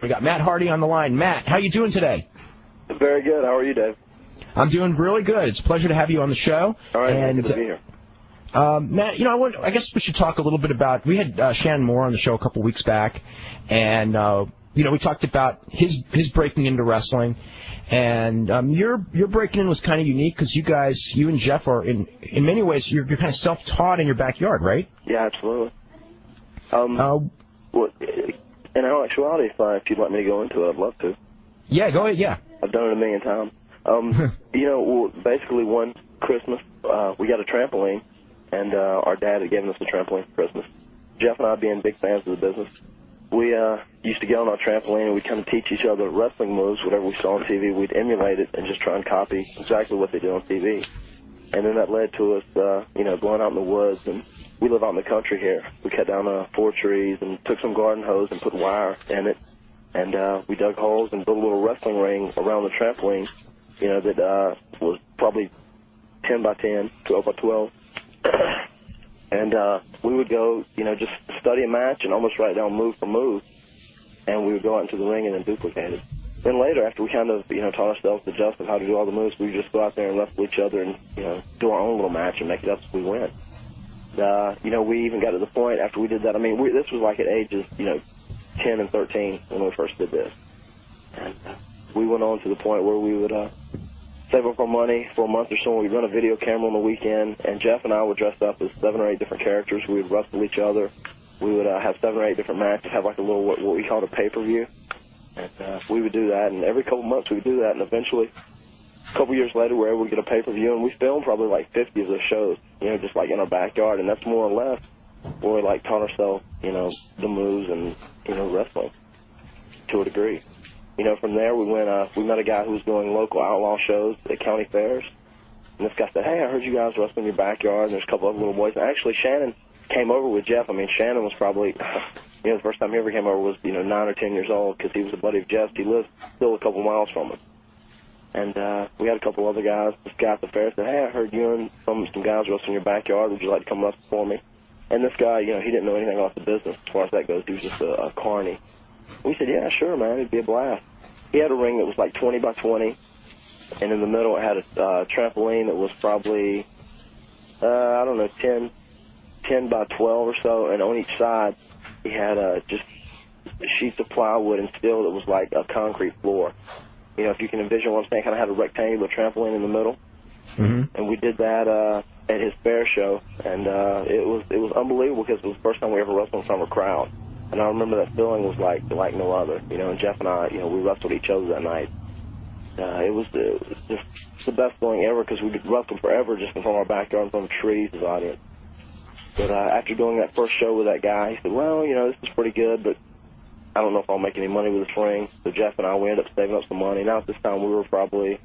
We got Matt Hardy on the line. Matt, how you doing today? Very good. How are you, Dave? I'm doing really good. It's a pleasure to have you on the show. All right, and, good to be here. Matt, I guess we should talk a little bit about. We had Shannon Moore on the show a couple weeks back, and we talked about his breaking into wrestling, and your breaking in was kind of unique because you and Jeff are in many ways you're kind of self-taught in your backyard, right? Yeah, absolutely. Well, in all actuality, if you'd like me to go into it, I'd love to. Yeah, go ahead. Yeah, I've done it a million times. Basically one Christmas we got a trampoline. And our dad had given us a trampoline for Christmas. Jeff and I, being big fans of the business, we used to get on our trampoline and we'd kind of teach each other wrestling moves. Whatever we saw on TV, we'd emulate it and just try and copy exactly what they did on TV. And then that led to us, going out in the woods. And we live out in the country here. We cut down 4 trees and took some garden hose and put wire in it. And we dug holes and built a little wrestling ring around the trampoline, that was probably 10 by 10, 12 by 12. And we would go, just study a match and almost write down move for move, and we would go out into the ring and then duplicate it. Then later, after we kind of, taught ourselves the gist of how to do all the moves, we would just go out there and wrestle each other and, do our own little match and make it up as we went. We even got to the point after we did that. I mean, this was like at ages, 10 and 13 when we first did this. And we went on to the point where we would save up our money for a month or so, and we'd run a video camera on the weekend, and Jeff and I would dress up as 7 or 8 different characters. We would wrestle each other. We would have 7 or 8 different matches, have like a little, what we called a pay-per-view. And we would do that, and every couple months we would do that, and eventually, a couple years later, we were able to get a pay-per-view, and we filmed probably like 50 of those shows, just like in our backyard, and that's more or less where we like taught ourselves, the moves and, wrestling to a degree. From there we met a guy who was doing local outlaw shows at county fairs. And this guy said, hey, I heard you guys wrestle in your backyard, and there's a couple other little boys. And actually, Shannon came over with Jeff. I mean, Shannon was probably, the first time he ever came over was, 9 or 10 years old because he was a buddy of Jeff's. He lived still a couple miles from us. And we had a couple other guys. This guy at the fair said, hey, I heard you and some guys wrestle in your backyard. Would you like to come wrestle for me? And this guy, he didn't know anything about the business as far as that goes. He was just a carny. We said, yeah, sure, man, it'd be a blast. He had a ring that was like 20 by 20, and in the middle it had a trampoline that was probably, 10 by 12 or so, and on each side he had just sheets of plywood and steel that was like a concrete floor. If you can envision what I'm saying, kind of had a rectangular trampoline in the middle. Mm-hmm. And we did that at his fair show, and it was unbelievable because it was the first time we ever wrestled in front of a crowd. And I remember that feeling was like no other, and Jeff and I, we wrestled each other that night. It was just the best feeling ever because we could wrestle forever just in front of our backyard in front of trees as audience. But after doing that first show with that guy, he said, well, this is pretty good, but I don't know if I'll make any money with this ring. So Jeff and I, we ended up saving up some money. Now at this time we were probably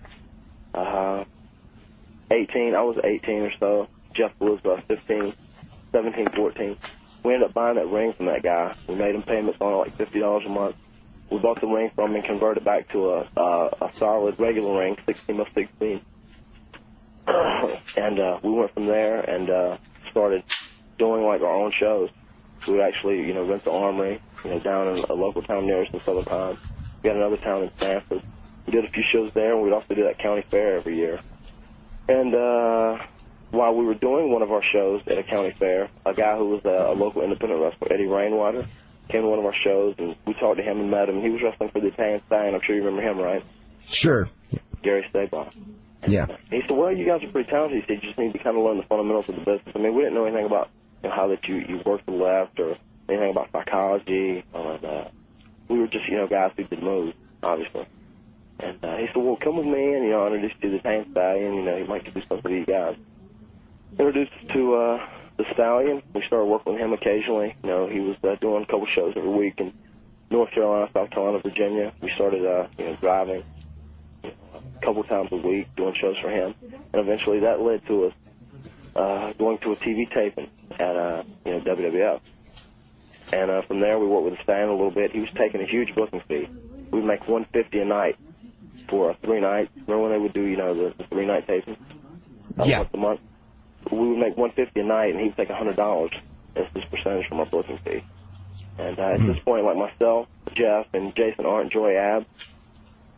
18. I was 18 or so. Jeff was 15, 17, 14. We ended up buying that ring from that guy. We made him payments on it like $50 a month. We bought the ring from him and converted it back to a solid regular ring, 16 by 16. And we went from there and started doing like our own shows. We would actually, rent the Armory, down in a local town near us in Southern Pines. We had another town in Stanford. We did a few shows there, and we'd also do that county fair every year. And while we were doing one of our shows at a county fair, a guy who was a local independent wrestler, Eddie Rainwater, came to one of our shows, and we talked to him and met him. He was wrestling for the Italian Stallion. I'm sure you remember him, right? Sure. Gary Stabaugh. Yeah. He said, well, you guys are pretty talented. He said, you just need to kind of learn the fundamentals of the business. I mean, we didn't know anything about how that you work the left or anything about psychology. We were just, guys who did moves, obviously. And he said, well, come with me, and, I'll introduce you to the Italian Stallion. He might do something for you guys. Introduced us to the Stallion. We started working with him occasionally. He was doing a couple shows every week in North Carolina, South Carolina, Virginia. We started, driving a couple times a week, doing shows for him. And eventually that led to us going to a TV taping at, WWF. And from there we worked with the Stallion a little bit. He was taking a huge booking fee. We'd make $150 a night for 3 nights. Remember when they would do, the 3-night taping? Yeah. Once a month? We would make $150 a night, and he would take $100 as his percentage from our booking fee. And at this point, like myself, Jeff and Jason Arndt, Joy Ab.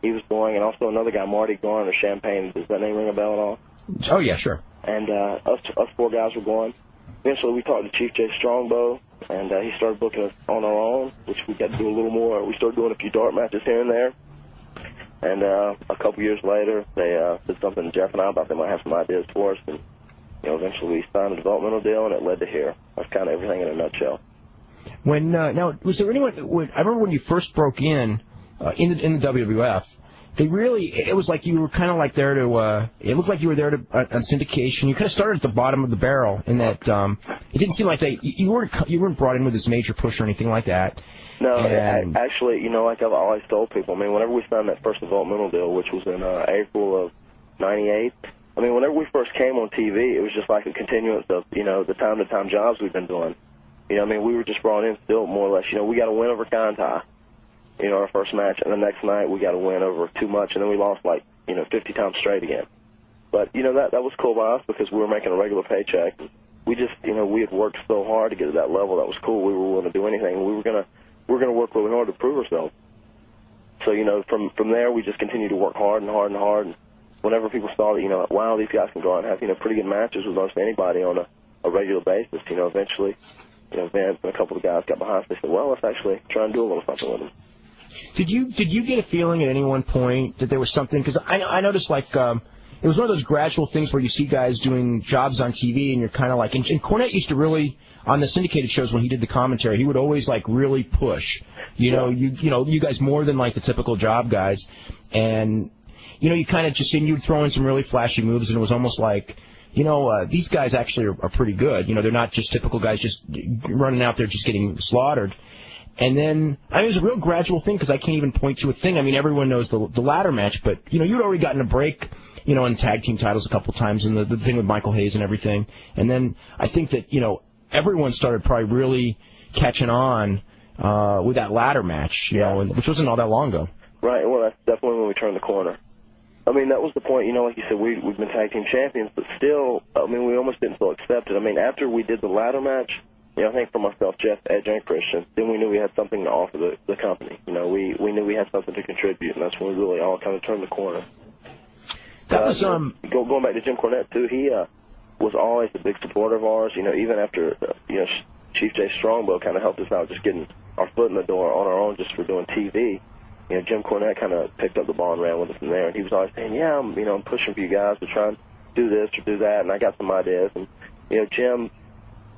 He was going, and also another guy, Marty Garn of Champaign. Does that name ring a bell at all? Oh, yeah, sure. And us 4 guys were going. Eventually, we talked to Chief Jay Strongbow, and he started booking us on our own, which we got to do a little more. We started doing a few dart matches here and there. And a couple years later, they did something to Jeff and I about they might have some ideas for us. And, eventually we signed a developmental deal, and it led to here. That's kind of everything in a nutshell. When now, was there anyone? I remember when you first broke in the WWF. It was like you were kind of like there to. It looked like you were there to on syndication. You kind of started at the bottom of the barrel in that it didn't seem like you weren't brought in with this major push or anything like that. No, actually, like I've always told people. I mean, whenever we signed that first developmental deal, which was in April of '98. I mean, whenever we first came on TV, it was just like a continuance of the time-to-time jobs we've been doing. I mean, we were just brought in still more or less. We got to win over Contai, our first match, and the next night we got to win over Too Much, and then we lost 50 times straight again. But that was cool by us because we were making a regular paycheck. We just we had worked so hard to get to that level. That was cool. We were willing to do anything. We were gonna work really hard to prove ourselves. So from there we just continued to work hard and hard and hard. And whenever people saw that wow, these guys can go out and have pretty good matches with almost anybody on a regular basis. Eventually. Vince and a couple of guys got behind us. They said, well, let's actually try and do a little something with them. Did you get a feeling at any one point that there was something? Because I noticed it was one of those gradual things where you see guys doing jobs on TV and you're kind of like, and Cornette used to really, on the syndicated shows when he did the commentary, he would always really push, you guys more than the typical job guys. And, you kind of just, and you'd throw in some really flashy moves and it was almost like, these guys actually are pretty good. They're not just typical guys just running out there just getting slaughtered. And then, it was a real gradual thing because I can't even point to a thing. I mean, everyone knows the ladder match, but, you'd already gotten a break, in tag team titles a couple times and the thing with Michael Hayes and everything. And then I think that, everyone started probably really catching on with that ladder match, which wasn't all that long ago. Right. Well, that's definitely when we turned the corner. I mean, that was the point, like you said, we've been tag team champions, but still, I mean, we almost didn't feel accepted. I mean, after we did the ladder match, I think for myself, Jeff, Edge, and Christian, then we knew we had something to offer the company. We knew we had something to contribute, and that's when we really all kind of turned the corner. That was, Going back to Jim Cornette, too, he was always a big supporter of ours, even after, Chief Jay Strongbow kind of helped us out just getting our foot in the door on our own just for doing TV. Jim Cornette kind of picked up the ball and ran with us from there, and he was always saying, yeah, I'm pushing for you guys to try and do this or do that, and I got some ideas. And, Jim,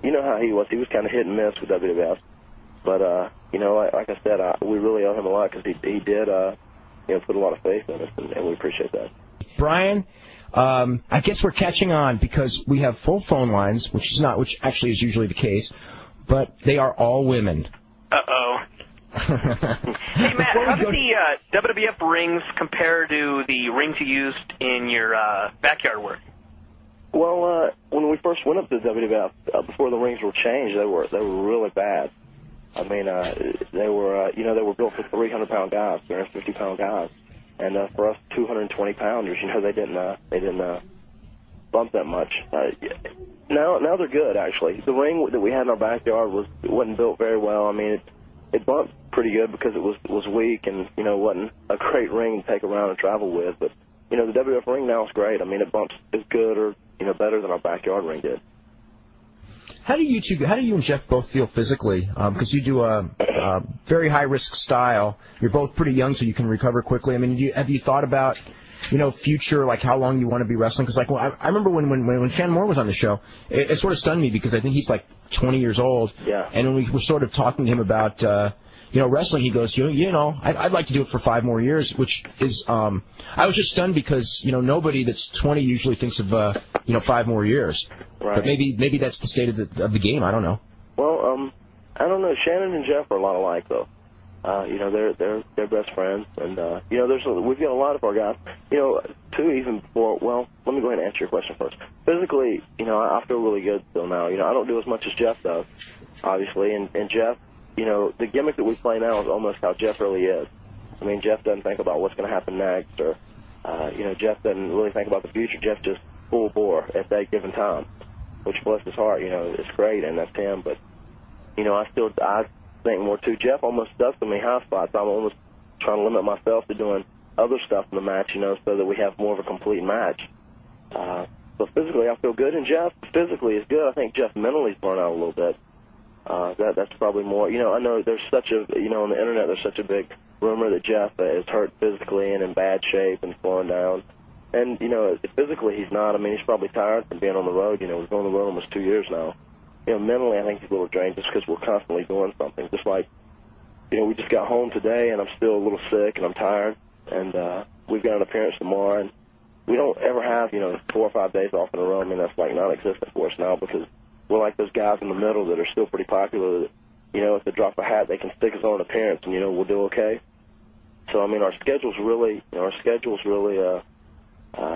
how he was kind of hit and miss with WWF. But, like I said, we really owe him a lot because he did, put a lot of faith in us, and we appreciate that. Brian, I guess we're catching on because we have full phone lines, which actually is usually the case, but they are all women. Uh-oh. Hey, Matt, how did the WWF rings compare to the rings you used in your backyard work? Well, when we first went up to the WWF, before the rings were changed, they were really bad. I mean, they were built for 300-pound guys, 350-pound guys, and for us 220-pounders, they didn't bump that much. Now they're good actually. The ring that we had in our backyard wasn't built very well. I mean, it bumped pretty good because it was weak and wasn't a great ring to take around and travel with. But the WWF ring now is great. I mean, it bumps as good or better than our backyard ring did. How do you and Jeff both feel physically? Because you do a very high risk style. You're both pretty young, so you can recover quickly. I mean, have you thought about future, like how long you want to be wrestling? Because I remember when Shannon Moore was on the show, it sort of stunned me because I think he's like 20 years old. Yeah. And when we were sort of talking to him about wrestling, he goes, I'd like to do it for 5 more years, which is I was just stunned because nobody that's 20 usually thinks of 5 more years. Right. But maybe that's the state of the game. I don't know. Well, I don't know. Shannon and Jeff are a lot alike though. They're best friends, and we've got a lot of our guys. Too, even before. Well, let me go ahead and answer your question first. Physically, I feel really good still now. I don't do as much as Jeff does, obviously, and Jeff. The gimmick that we play now is almost how Jeff really is. I mean, Jeff doesn't think about what's going to happen next, or Jeff doesn't really think about the future. Jeff just full bore at that given time, which bless his heart, it's great, and that's him. But I think more, too. Jeff almost does so many high spots. I'm almost trying to limit myself to doing other stuff in the match, you know, so that we have more of a complete match. So physically, I feel good, and Jeff physically is good. I think Jeff mentally is burnt out a little bit. That's probably more. You know, I know there's such a, you know, on the internet there's such a big rumor that Jeff is hurt physically and in bad shape and slowing down. And, you know, physically he's not. I mean, he's probably tired from being on the road. You know, we've been on the road almost 2 years now. You know, mentally I think he's a little drained just because we're constantly doing something. Just like, you know, we just got home today and I'm still a little sick and I'm tired. And we've got an appearance tomorrow. And we don't ever have, you know, 4 or 5 days off in a row. I mean, that's like non-existent for us now because we're like those guys in the middle that are still pretty popular that, you know, if they drop a hat, they can stick us on an appearance and, you know, we'll do okay. So, I mean, our schedules really, you know,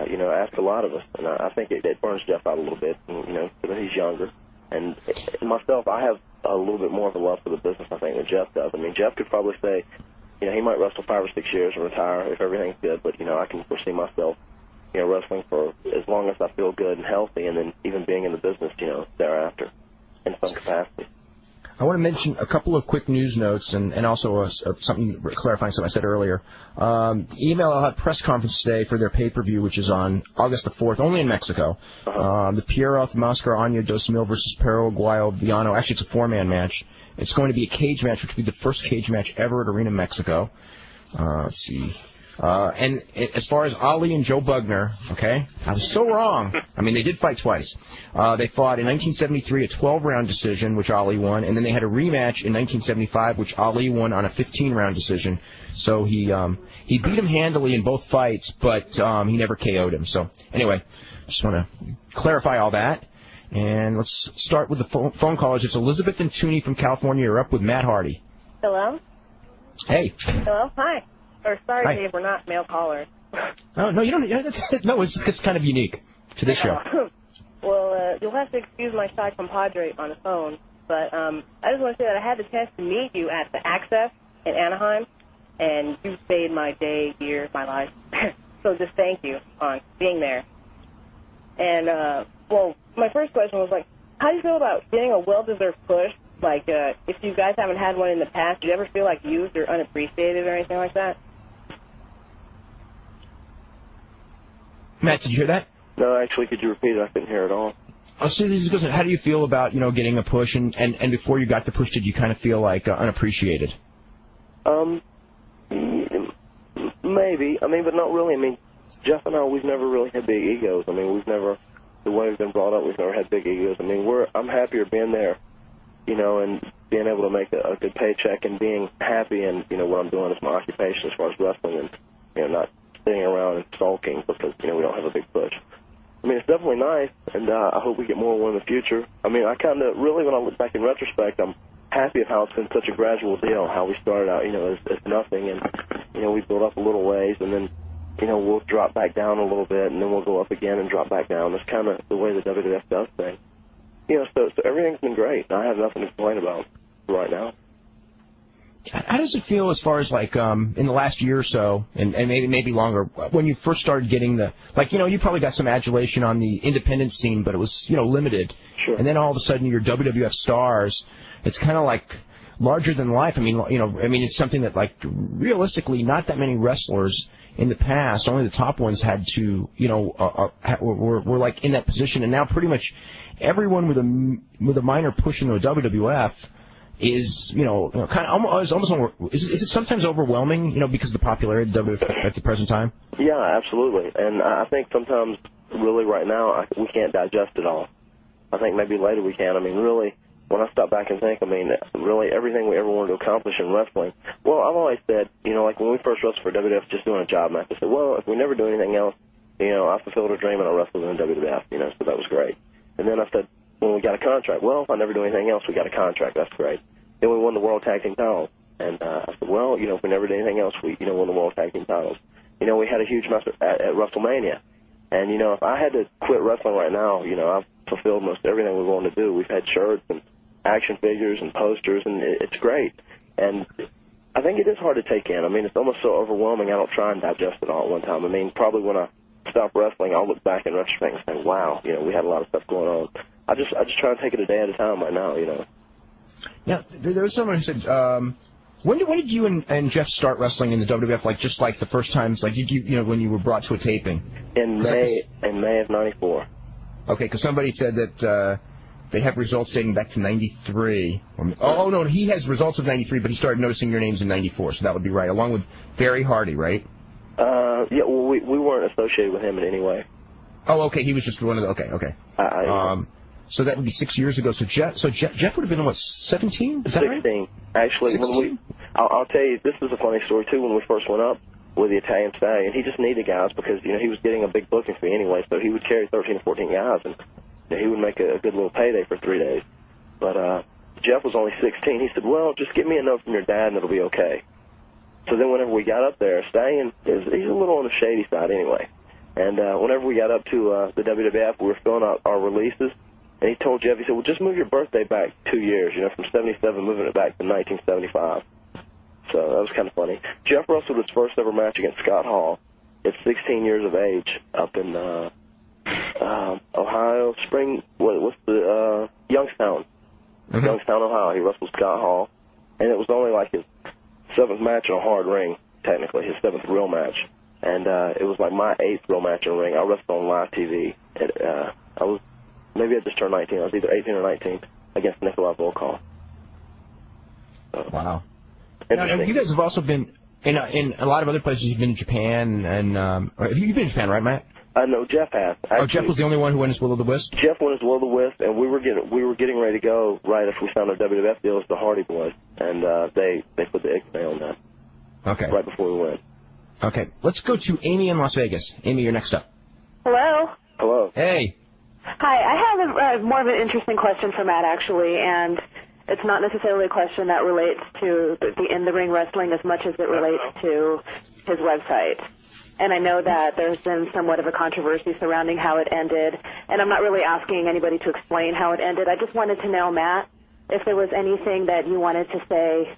you know, ask a lot of us. And I think it burns Jeff out a little bit, you know, because he's younger. And myself, I have a little bit more of a love for the business, I think, than Jeff does. I mean, Jeff could probably say, you know, he might wrestle 5 or 6 years and retire if everything's good, but, you know, I can foresee myself, you know, wrestling for as long as I feel good and healthy, and then even being in the business, you know, thereafter in some capacity. I want to mention a couple of quick news notes and also something clarifying something I said earlier. Email will have press conference today for their pay-per-view, which is on August the 4th, only in Mexico. The Piero Mascara Año 2000 versus Perro Aguayo Villano. Actually, it's a 4-man match. It's going to be a cage match, which will be the first cage match ever at Arena Mexico. Let's see. And as far as Ali and Joe Bugner, okay, I was so wrong. I mean, they did fight twice. They fought in 1973 a 12-round decision, which Ali won, and then they had a rematch in 1975, which Ali won on a 15-round decision. So he beat him handily in both fights, but he never KO'd him. So anyway, just want to clarify all that. And let's start with the phone callers. It's Elizabeth and Tooney from California. You're up with Matt Hardy. Hello? Hey. Hello? Hi. Or sorry, Hi. Dave, we're not male callers. Oh, no, you don't. No, it's just kind of unique to this show. Well, you'll have to excuse my shy compadre on the phone, but I just want to say that I had the chance to meet you at the Access in Anaheim, and you saved my day, year, my life. So just thank you on being there. And, well, my first question was, like, how do you feel about getting a well-deserved push? Like, if you guys haven't had one in the past, do you ever feel like used or unappreciated or anything like that? Matt, did you hear that? No, actually, could you repeat it? I couldn't hear it all. Oh, so how do you feel about, you know, getting a push, and before you got the push, did you kind of feel like unappreciated? Maybe. I mean, but not really. I mean, Jeff and I, we've never really had big egos. I mean, the way we've been brought up, we've never had big egos. I mean, I'm happier being there, you know, and being able to make a good paycheck and being happy and, you know, what I'm doing is my occupation as far as wrestling and, you know, not sitting around and sulking because, you know, we don't have a big push. I mean, it's definitely nice, and I hope we get more of one in the future. I mean, I kind of, really, when I look back in retrospect, I'm happy of how it's been such a gradual deal, how we started out, you know, as nothing, and, you know, we built up a little ways, and then, you know, we'll drop back down a little bit, and then we'll go up again and drop back down. That's kind of the way the WWF does things. You know, so everything's been great. I have nothing to complain about right now. How does it feel as far as, like, in the last year or so, and maybe longer, when you first started getting you know, you probably got some adulation on the independent scene, but it was, you know, limited. Sure. And then all of a sudden you're WWF stars. It's kind of like larger than life. I mean, you know, it's something that, like, realistically, not that many wrestlers in the past, only the top ones had to, you know, were like in that position. And now pretty much everyone with a minor push into the WWF is, you know, kind of almost is it sometimes overwhelming, you know, because of the popularity of WWF at the present time? Yeah, absolutely. And I think sometimes, really right now, we can't digest it all. I think maybe later we can. I mean, really, when I stop back and think, I mean, really everything we ever wanted to accomplish in wrestling, well, I've always said, you know, like when we first wrestled for WWF, just doing a job match, I said, well, if we never do anything else, you know, I fulfilled a dream and I wrestled in WWF, you know, so that was great. And then I said, when we got a contract, well, if I never do anything else, we got a contract, that's great. Then we won the World Tag Team titles. And I said, well, you know, if we never did anything else, we, you know, won the World Tag Team titles. You know, we had a huge match at WrestleMania. And, you know, if I had to quit wrestling right now, you know, I've fulfilled most everything we wanted to do. We've had shirts and action figures and posters, and it's great. And I think it is hard to take in. I mean, it's almost so overwhelming, I don't try and digest it all at one time. I mean, probably when I stop wrestling, I'll look back in retrospect and say, wow, you know, we had a lot of stuff going on. I just try to take it a day at a time right now, you know. Now, there was someone who said, when did you and Jeff start wrestling in the WWF? Like just like the first times, like when you were brought to a taping? In May of '94. Okay, because somebody said that they have results dating back to '93. Oh no, he has results of '93, but he started noticing your names in '94, so that would be right, along with Barry Hardy, right? Yeah, well, we weren't associated with him in any way. Oh, okay, he was just one of the. Okay. So that would be 6 years ago. So Jeff would have been, what, 17? Is that 16. Right? Actually, 16? I'll tell you, this is a funny story, too. When we first went up with the Italian Stallion, he just needed guys because, he was getting a big booking fee anyway, so he would carry 13 or 14 guys, and he would make a good little payday for 3 days. But Jeff was only 16. He said, well, just get me a note from your dad, and it'll be okay. So then whenever we got up there, Stallion, he's a little on the shady side anyway. And whenever we got up to the WWF, we were filling out our releases. And he told Jeff, he said, well, just move your birthday back 2 years, from 77, moving it back to 1975. So that was kind of funny. Jeff wrestled his first ever match against Scott Hall at 16 years of age up in Ohio, Youngstown. Mm-hmm. Youngstown, Ohio. He wrestled Scott Hall. And it was only like his 7th match in a hard ring, technically, his 7th real match. And it was like my 8th real match in a ring. I wrestled on live TV. Maybe I just turned 19. I was either 18 or 19 against Nikolai Volkov. Wow. Now, you guys have also been in a lot of other places. You've been in Japan, and have you been in Japan, right, Matt? No, Jeff has. Actually, Jeff was the only one who went his will of the wisp? Jeff went his will of the wisp, and we were getting ready to go right after we signed our WWF deal with the Hardy Boys, and they put the Ixnay on that. Okay. Right before we went. Okay. Let's go to Amy in Las Vegas. Amy, you're next up. Hello. Hello. Hey. Hi, I have more of an interesting question for Matt, actually, and it's not necessarily a question that relates to the in-the-ring wrestling as much as it relates to his website. And I know that there's been somewhat of a controversy surrounding how it ended, and I'm not really asking anybody to explain how it ended. I just wanted to know, Matt, if there was anything that you wanted to say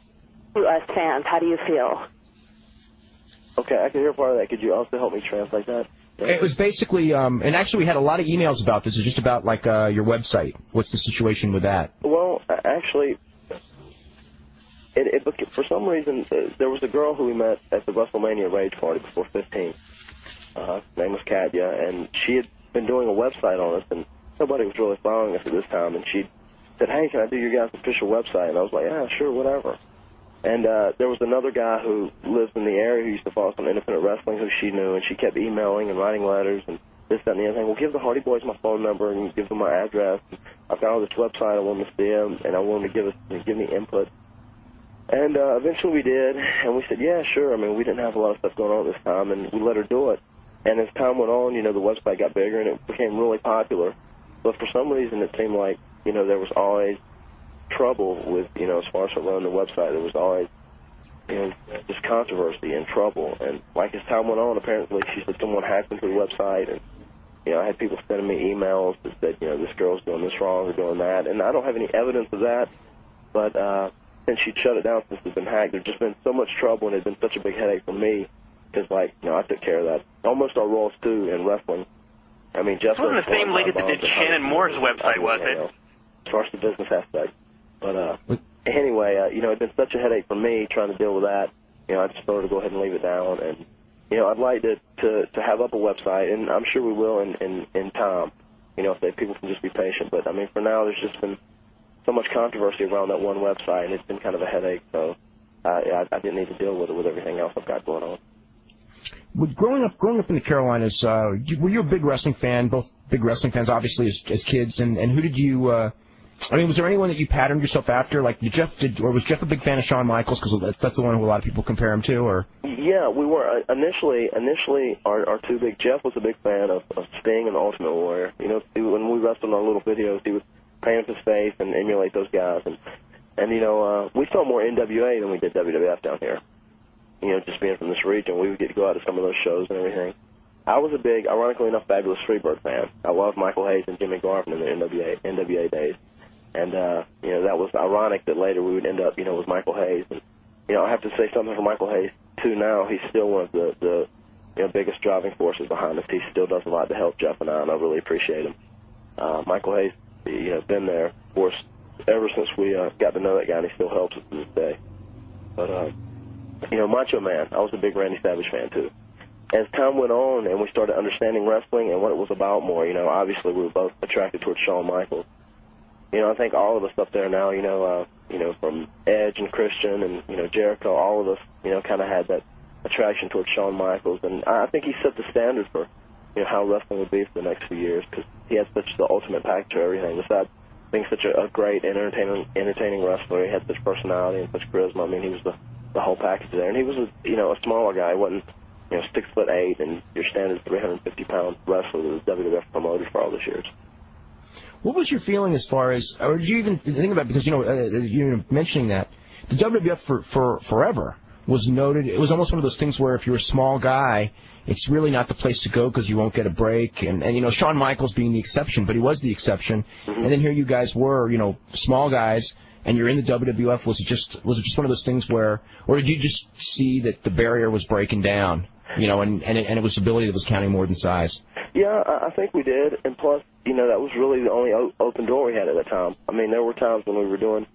to us fans. How do you feel? Okay, I can hear part of that. Could you also help me translate that? It was basically, and actually we had a lot of emails about this. It's just about, like, your website. What's the situation with that? Well, actually, for some reason, there was a girl who we met at the WrestleMania Rage Party before 15. Her name was Katya, and she had been doing a website on us, and nobody was really following us at this time, and she said, hey, can I do your guys' official website? And I was like, yeah, sure, whatever. And there was another guy who lives in the area who used to follow us on independent wrestling who she knew, and she kept emailing and writing letters and this, that, and the other thing. Well, give the Hardy Boys my phone number and give them my address. I've got all this website. I want them to see them, and I want them to give me input. And eventually we did, and we said, yeah, sure. I mean, we didn't have a lot of stuff going on at this time, and we let her do it. And as time went on, the website got bigger, and it became really popular. But for some reason, it seemed like, there was always trouble with, as far as running the website. There was always, just controversy and trouble. And like as time went on, apparently she said someone hacked into the website, and, I had people sending me emails that said, this girl's doing this wrong or doing that. And I don't have any evidence of that, but since she'd shut it down since it's been hacked, there's just been so much trouble, and it's been such a big headache for me because, I took care of that. Almost our roles, too, in wrestling. I mean, just... It wasn't the same lady that did Shannon Moore's website, was it? As far as the business aspect. But anyway, it'd been such a headache for me trying to deal with that. I just thought to go ahead and leave it down. And, I'd like to have up a website, and I'm sure we will in time, if people can just be patient. But, I mean, for now, there's just been so much controversy around that one website, and it's been kind of a headache. So I didn't need to deal with it with everything else I've got going on. Growing up in the Carolinas, were you a big wrestling fan? Both big wrestling fans, obviously, as kids. And who did you? Was there anyone that you patterned yourself after? Like, was Jeff a big fan of Shawn Michaels? Because that's the one who a lot of people compare him to. Or yeah, we were initially. Our two big. Jeff was a big fan of Sting and the Ultimate Warrior. When we wrestled on our little videos, he would paint his face and emulate those guys. And we saw more NWA than we did WWF down here. Just being from this region, we would get to go out to some of those shows and everything. I was a big, ironically enough, Fabulous Freebird fan. I loved Michael Hayes and Jimmy Garvin in the NWA days. And, that was ironic that later we would end up, with Michael Hayes. And, I have to say something for Michael Hayes, too, now. He's still one of the biggest driving forces behind us. He still does a lot to help Jeff and I really appreciate him. Michael Hayes, been there for us ever since we got to know that guy, and he still helps us to this day. But, you know, Macho Man, I was a big Randy Savage fan, too. As time went on and we started understanding wrestling and what it was about more, you know, obviously we were both attracted towards Shawn Michaels. You know, I think all of us up there now, you know, from Edge and Christian and, you know, Jericho, all of us, you know, kind of had that attraction towards Shawn Michaels. And I think he set the standard for, you know, how wrestling would be for the next few years, because he had such the ultimate package of everything. Besides being such a great, entertaining wrestler, he had such personality and such charisma. I mean, he was the whole package there. And he was, you know, a smaller guy. He wasn't, you know, 6'8", and your standard 350-pound wrestler that the WWF promoted for all these years. What was your feeling as far as, or did you even think about, because, you know, you're mentioning that, the WWF for forever was noted, it was almost one of those things where if you're a small guy, it's really not the place to go because you won't get a break. And you know, Shawn Michaels being the exception, but he was the exception. Mm-hmm. And then here you guys were, you know, small guys, and you're in the WWF. Was it just one of those things where, or did you just see that the barrier was breaking down, you know, and it was ability that was counting more than size? Yeah, I think we did. And plus, you know, that was really the only open door we had at that time. I mean, there were times when we were doing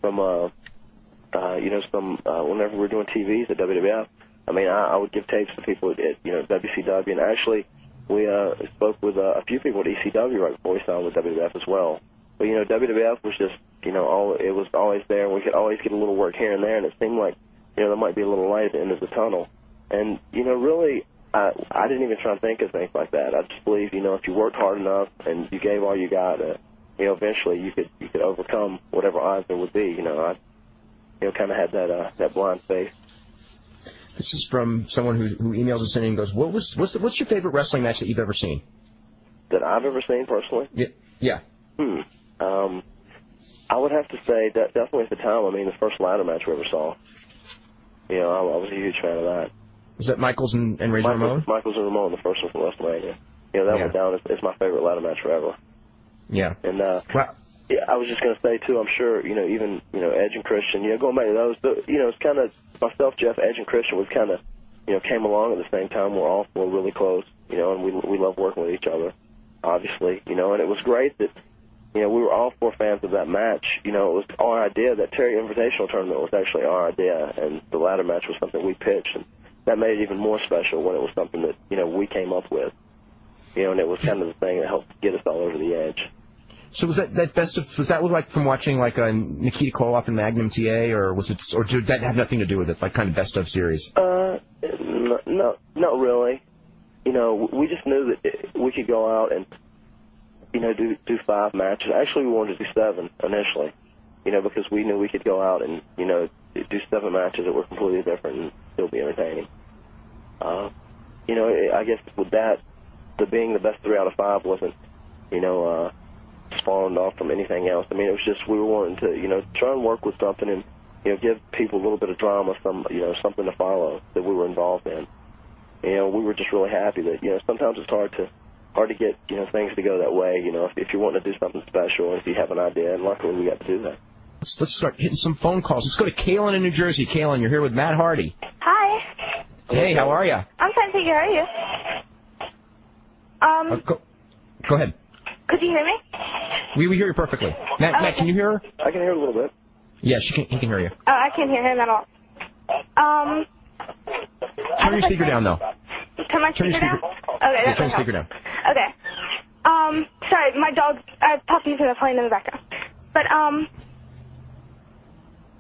some, you know, whenever we were doing TVs at WWF, I mean, I would give tapes to people at, you know, WCW, and actually we spoke with a few people at ECW right before we signed with WWF as well. But, you know, WWF was just, you know, it was always there, and we could always get a little work here and there, and it seemed like, you know, there might be a little light at the end of the tunnel. And, you know, really, I didn't even try to think of things like that. I just believe, you know, if you worked hard enough and you gave all you got, you know, eventually you could overcome whatever odds there would be. You know, I, you know, kind of had that blind faith. This is from someone who emails us in and goes, what's your favorite wrestling match that you've ever seen? That I've ever seen personally? Yeah. I would have to say that definitely at the time. I mean, the first ladder match we ever saw. You know, I was a huge fan of that. Was that Michaels and Razor Ramon? Michaels and Ramon, the first one from WrestleMania. You know, that went down as my favorite ladder match forever. Yeah. And yeah, I was just going to say, too, I'm sure, you know, even, you know, Edge and Christian, you know, going back to those, but, you know, it's kind of, myself, Jeff, Edge and Christian, we kind of, you know, came along at the same time. We're all really close, you know, and we love working with each other, obviously, you know, and it was great that, you know, we were all four fans of that match. You know, it was our idea. That Terry Invitational tournament was actually our idea, and the ladder match was something we pitched, and that made it even more special when it was something that, you know, we came up with, you know, and it was kind of the thing that helped get us all over the edge. So was that best of? Was that like from watching like a Nikita Koloff and Magnum TA, or was it? Or did that have nothing to do with it? Like kind of best of series? No, not really. You know, we just knew that we could go out and, you know, do 5 matches. Actually, we wanted to do 7 initially. You know, because we knew we could go out and, you know, do 7 matches that were completely different and still be entertaining. You know, I guess with that, being the best 3 out of 5 wasn't, you know, spawned off from anything else. I mean, it was just we were wanting to, you know, try and work with something and, you know, give people a little bit of drama, you know, something to follow that we were involved in. You know, we were just really happy that, you know, sometimes it's hard to get, you know, things to go that way, you know, if you want to do something special and if you have an idea, and luckily we got to do that. Let's start hitting some phone calls. Let's go to Kaylin in New Jersey. Kaylin, you're here with Matt Hardy. Hi. Hey, how are you? I'm fine, thank you. How are you? Go ahead. Could you hear me? We hear you perfectly. Matt, can you hear her? I can hear her a little bit. Yeah, he can hear you. Oh, I can't hear him at all. Turn your speaker down, though. Turn my speaker down? Okay, that's turn your speaker down. Okay. Sorry, my dog, puppies are playing in the background. But,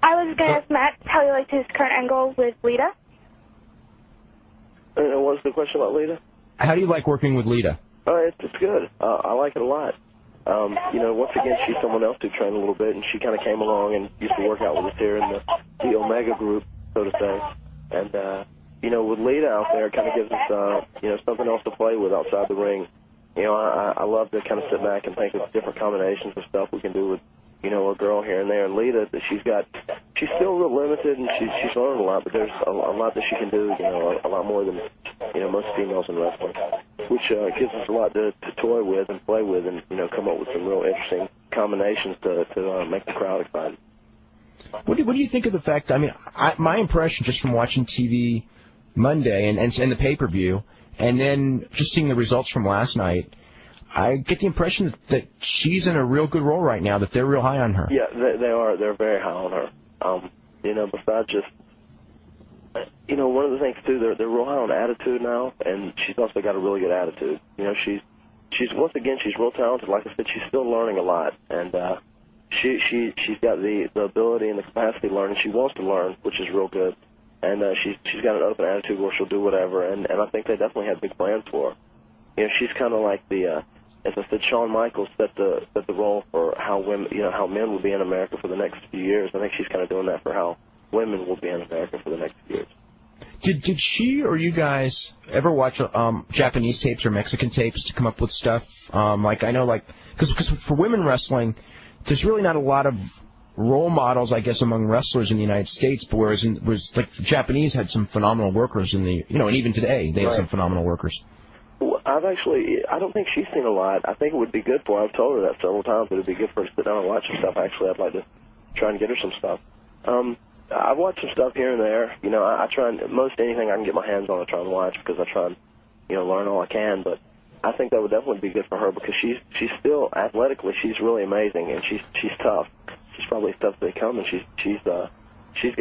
I was going to ask Matt how he liked his current angle with Lita. And what's the question about Lita? How do you like working with Lita? It's good. I like it a lot. You know, once again, she's someone else who trained a little bit, and she kind of came along and used to work out with us here in the Omega group, so to say. And, you know, with Lita out there, it kind of gives us, you know, something else to play with outside the ring. You know, I love to kind of sit back and think of different combinations of stuff we can do with, you know, a girl here and there. And Lita, she's still real limited, and she's learned a lot, but there's a lot that she can do, you know, a lot more than, you know, most females in wrestling, which gives us a lot to toy with and play with and, you know, come up with some real interesting combinations to make the crowd excited. What do you think of the fact, I mean, my impression just from watching TV Monday and the pay-per-view, and then just seeing the results from last night, I get the impression that she's in a real good role right now, that they're real high on her. Yeah, they are. They're very high on her. You know, besides just, you know, one of the things, too, they're real high on attitude now, and she's also got a really good attitude. You know, she's once again, she's real talented. Like I said, she's still learning a lot, and she's got the ability and the capacity to learn, and she wants to learn, which is real good. And she's got an open attitude where she'll do whatever, and I think they definitely have big plans for her. You know, she's kind of like the, as I said, Shawn Michaels set the role for how women, you know, how men will be in America for the next few years. I think she's kind of doing that for how women will be in America for the next few years. Did she or you guys ever watch Japanese tapes or Mexican tapes to come up with stuff? Like, I know, like, because for women wrestling, there's really not a lot of role models, I guess, among wrestlers in the United States, but whereas like the Japanese had some phenomenal workers in the, you know, and even today they have some phenomenal workers. Well, I don't think she's seen a lot. I think it would be good for her. I've told her that several times. It would be good for her to sit down and watch some stuff. Actually, I'd like to try and get her some stuff. I've watched some stuff here and there. You know, I try and, most anything I can get my hands on I try and watch, because I try and, you know, learn all I can. But I think that would definitely be good for her, because she's still, athletically, she's really amazing, and she's tough. She's probably tough to become, and she's got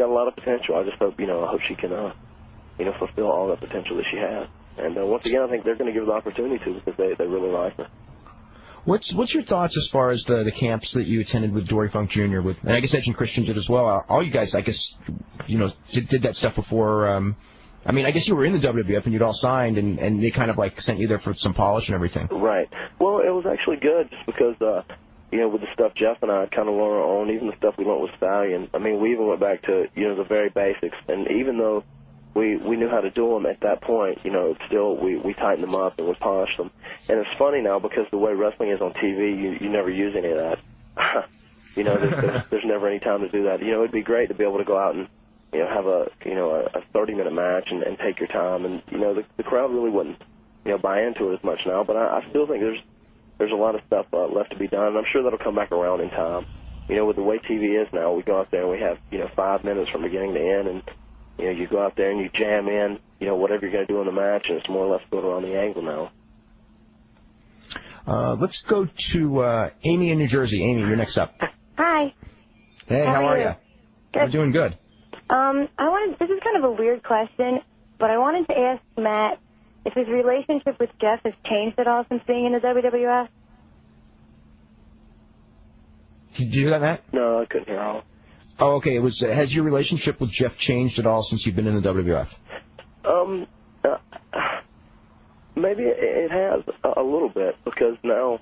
a lot of potential. I just hope, you know, I hope she can, you know, fulfill all that potential that she has. And once again, I think they're going to give her the opportunity to, because they really like her. What's your thoughts as far as the camps that you attended with Dory Funk Jr. with, and I guess Edge and Christian did as well? All you guys, I guess, you know, did that stuff before. I mean, I guess you were in the WWF and you'd all signed, and they kind of like sent you there for some polish and everything. Right. Well, it was actually good, just because, you know, with the stuff Jeff and I kind of learned our own, even the stuff we learned with Stallion. I mean, we even went back to, you know, the very basics, and even though we knew how to do them at that point, you know, still we tightened them up and we polished them. And it's funny now, because the way wrestling is on TV, you never use any of that. You know, there's never any time to do that. You know, it'd be great to be able to go out and, you know, have a 30-minute match and take your time. And, you know, the crowd really wouldn't, you know, buy into it as much now. But I still think there's a lot of stuff left to be done. And I'm sure that'll come back around in time. You know, with the way TV is now, we go out there and we have, you know, 5 minutes from beginning to end, and you know, you go out there and you jam in, you know, whatever you're going to do in the match, and it's more or less built around the angle now. Let's go to Amy in New Jersey. Amy, you're next up. Hi. Hey, how are you? Good. I'm doing good. This is kind of a weird question, but I wanted to ask Matt if his relationship with Jeff has changed at all since being in the WWF. Did you hear that, Matt? No, I couldn't hear all. Oh, okay. Has your relationship with Jeff changed at all since you've been in the WWF? Maybe it has a little bit, because now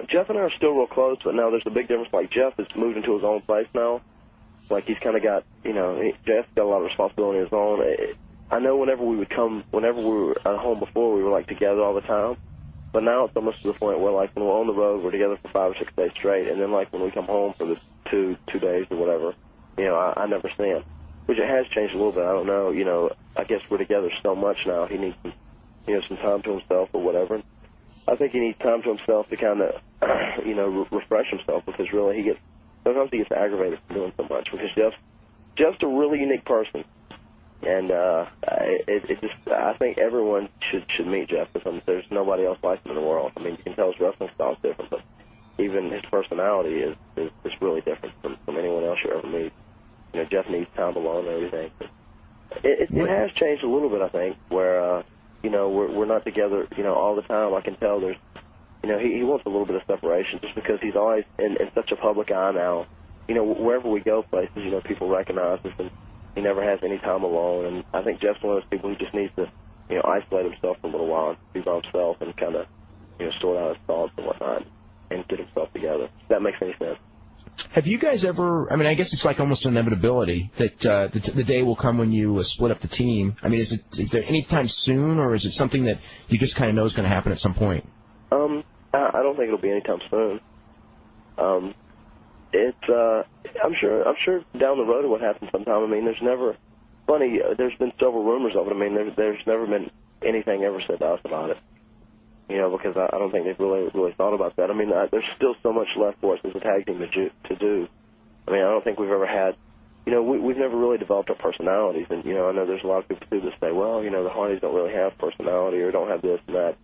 Jeff and I are still real close, but now there's a big difference. Like, Jeff has moved into his own place now. Like, he's kind of got, you know, Jeff's got a lot of responsibility of his own. I know whenever we were at home before, we were, like, together all the time. But now it's almost to the point where, like, when we're on the road, we're together for 5 or 6 days straight. And then, like, when we come home for the two days or whatever, you know, I never see him. Which it has changed a little bit. I don't know. You know, I guess we're together so much now. He needs, you know, some time to himself or whatever. And I think he needs time to himself to kind of, you know, refresh himself, because really sometimes he gets aggravated from doing so much, because Jeff's a really unique person. And I think everyone should meet Jeff, because there's nobody else like him in the world. I mean, you can tell his wrestling style is different, but even his personality is really different from anyone else you ever meet. You know, Jeff needs time alone and everything. It has changed a little bit, I think, where you know, we're not together, you know, all the time. I can tell there's, you know, he wants a little bit of separation, just because he's always in such a public eye now. You know, wherever we go places, you know, people recognize us, and he never has any time alone. And I think Jeff's one of those people who just needs to, you know, isolate himself for a little while, be by himself, and kind of, you know, sort out his thoughts and whatnot, and get himself together. If that makes any sense. Have you guys ever, I mean, I guess it's like almost an inevitability that the day will come when you split up the team. I mean, is there any time soon, or is it something that you just kind of know is going to happen at some point? I don't think it'll be anytime soon. I'm sure down the road it would happen sometime. I mean, there's been several rumors of it. I mean, there's never been anything ever said to us about it. You know, because I don't think they've really thought about that. I mean, there's still so much left for us as a tag team to do. I mean, I don't think we've ever had, you know, we've never really developed our personalities. And, you know, I know there's a lot of people too that say, well, you know, the Hardys don't really have personality or don't have this and that.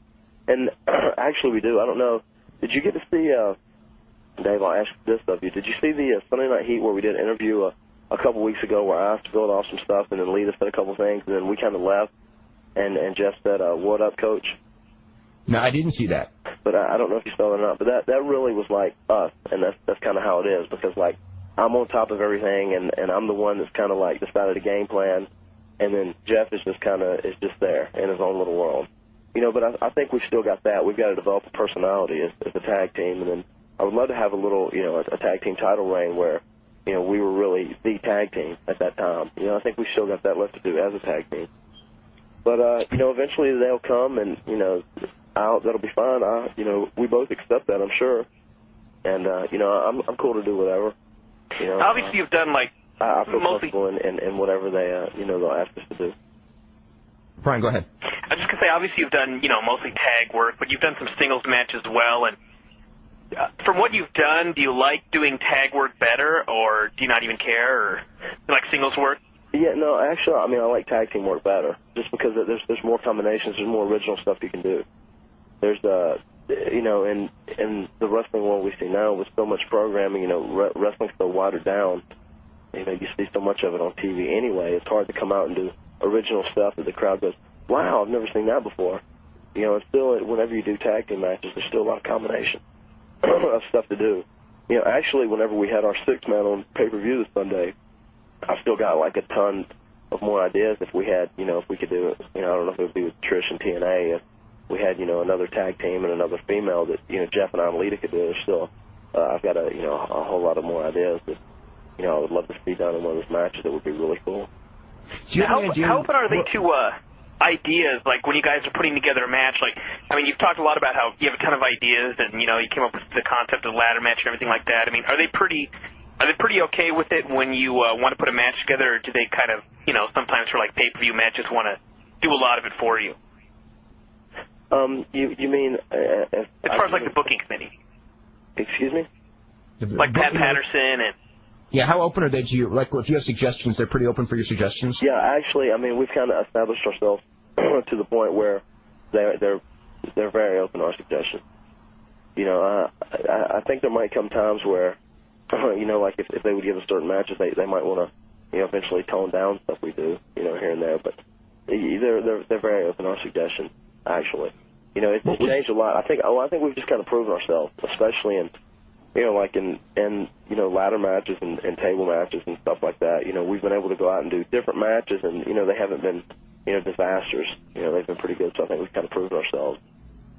And actually we do. I don't know. Did you get to see, Dave, I'll ask this of you. Did you see the Sunday Night Heat where we did an interview a couple weeks ago where I asked to build off some stuff and then Lita said a couple things and then we kind of left and Jeff said, what up, Coach? No, I didn't see that. But I don't know if you saw it or not. But that really was like us, and that's kind of how it is because, like, I'm on top of everything, and I'm the one that's kind of, like, decided a game plan, and then Jeff is just kind of there in his own little world. You know, but I think we've still got that. We've got to develop a personality as a tag team, and then I would love to have a little, you know, a tag team title reign where, you know, we were really the tag team at that time. You know, I think we still got that left to do as a tag team. But, you know, eventually they'll come, and, you know, that'll be fine. You know, we both accept that, I'm sure. And, you know, I'm cool to do whatever. You know, obviously, you've done, like, I feel mostly comfortable in whatever they, you know, they'll ask us to do. Brian, go ahead. I was just going to say, obviously, you've done, you know, mostly tag work, but you've done some singles matches as well. And from what you've done, do you like doing tag work better, or do you not even care, or do you like singles work? Yeah, no, actually, I mean, I like tag team work better, just because there's more combinations, there's more original stuff you can do. There's, you know, in the wrestling world we see now with so much programming, you know, wrestling's so watered down. You know, you see so much of it on TV anyway. It's hard to come out and do original stuff that the crowd goes, wow, I've never seen that before. You know, it's still, whenever you do tag team matches, there's still a lot of combination of stuff to do. You know, actually, whenever we had our six-man on pay-per-view this Sunday, I still got like a ton of more ideas if we had, you know, if we could do it. You know, I don't know if it would be with Trish and TNA. If we had, you know, another tag team and another female that, you know, Jeff and I and Lita could do. There's still, I've got a, you know, a whole lot of more ideas that, you know, I would love to see done in one of those matches. That would be really cool. How open are they to ideas, like when you guys are putting together a match? Like, I mean, you've talked a lot about how you have a ton of ideas and, you know, you came up with the concept of ladder match and everything like that. I mean, are they pretty okay with it when you want to put a match together, or do they kind of, you know, sometimes for like pay-per-view matches want to do a lot of it for you? You mean as far as like the booking committee? Excuse me? Like Pat Patterson and. Yeah, how open are they to you? Like, if you have suggestions, they're pretty open for your suggestions? Yeah, actually, I mean, we've kind of established ourselves to the point where they're very open to our suggestions. You know, I think there might come times where, you know, like if they would give us certain matches, they might want to, you know, eventually tone down stuff we do, you know, here and there. But they're very open to our suggestions, actually. You know, it's changed a lot. I think we've just kind of proven ourselves, especially in, you know, like in you know, ladder matches and table matches and stuff like that. You know, we've been able to go out and do different matches, and, you know, they haven't been, you know, disasters. You know, they've been pretty good, so I think we've kind of proven ourselves.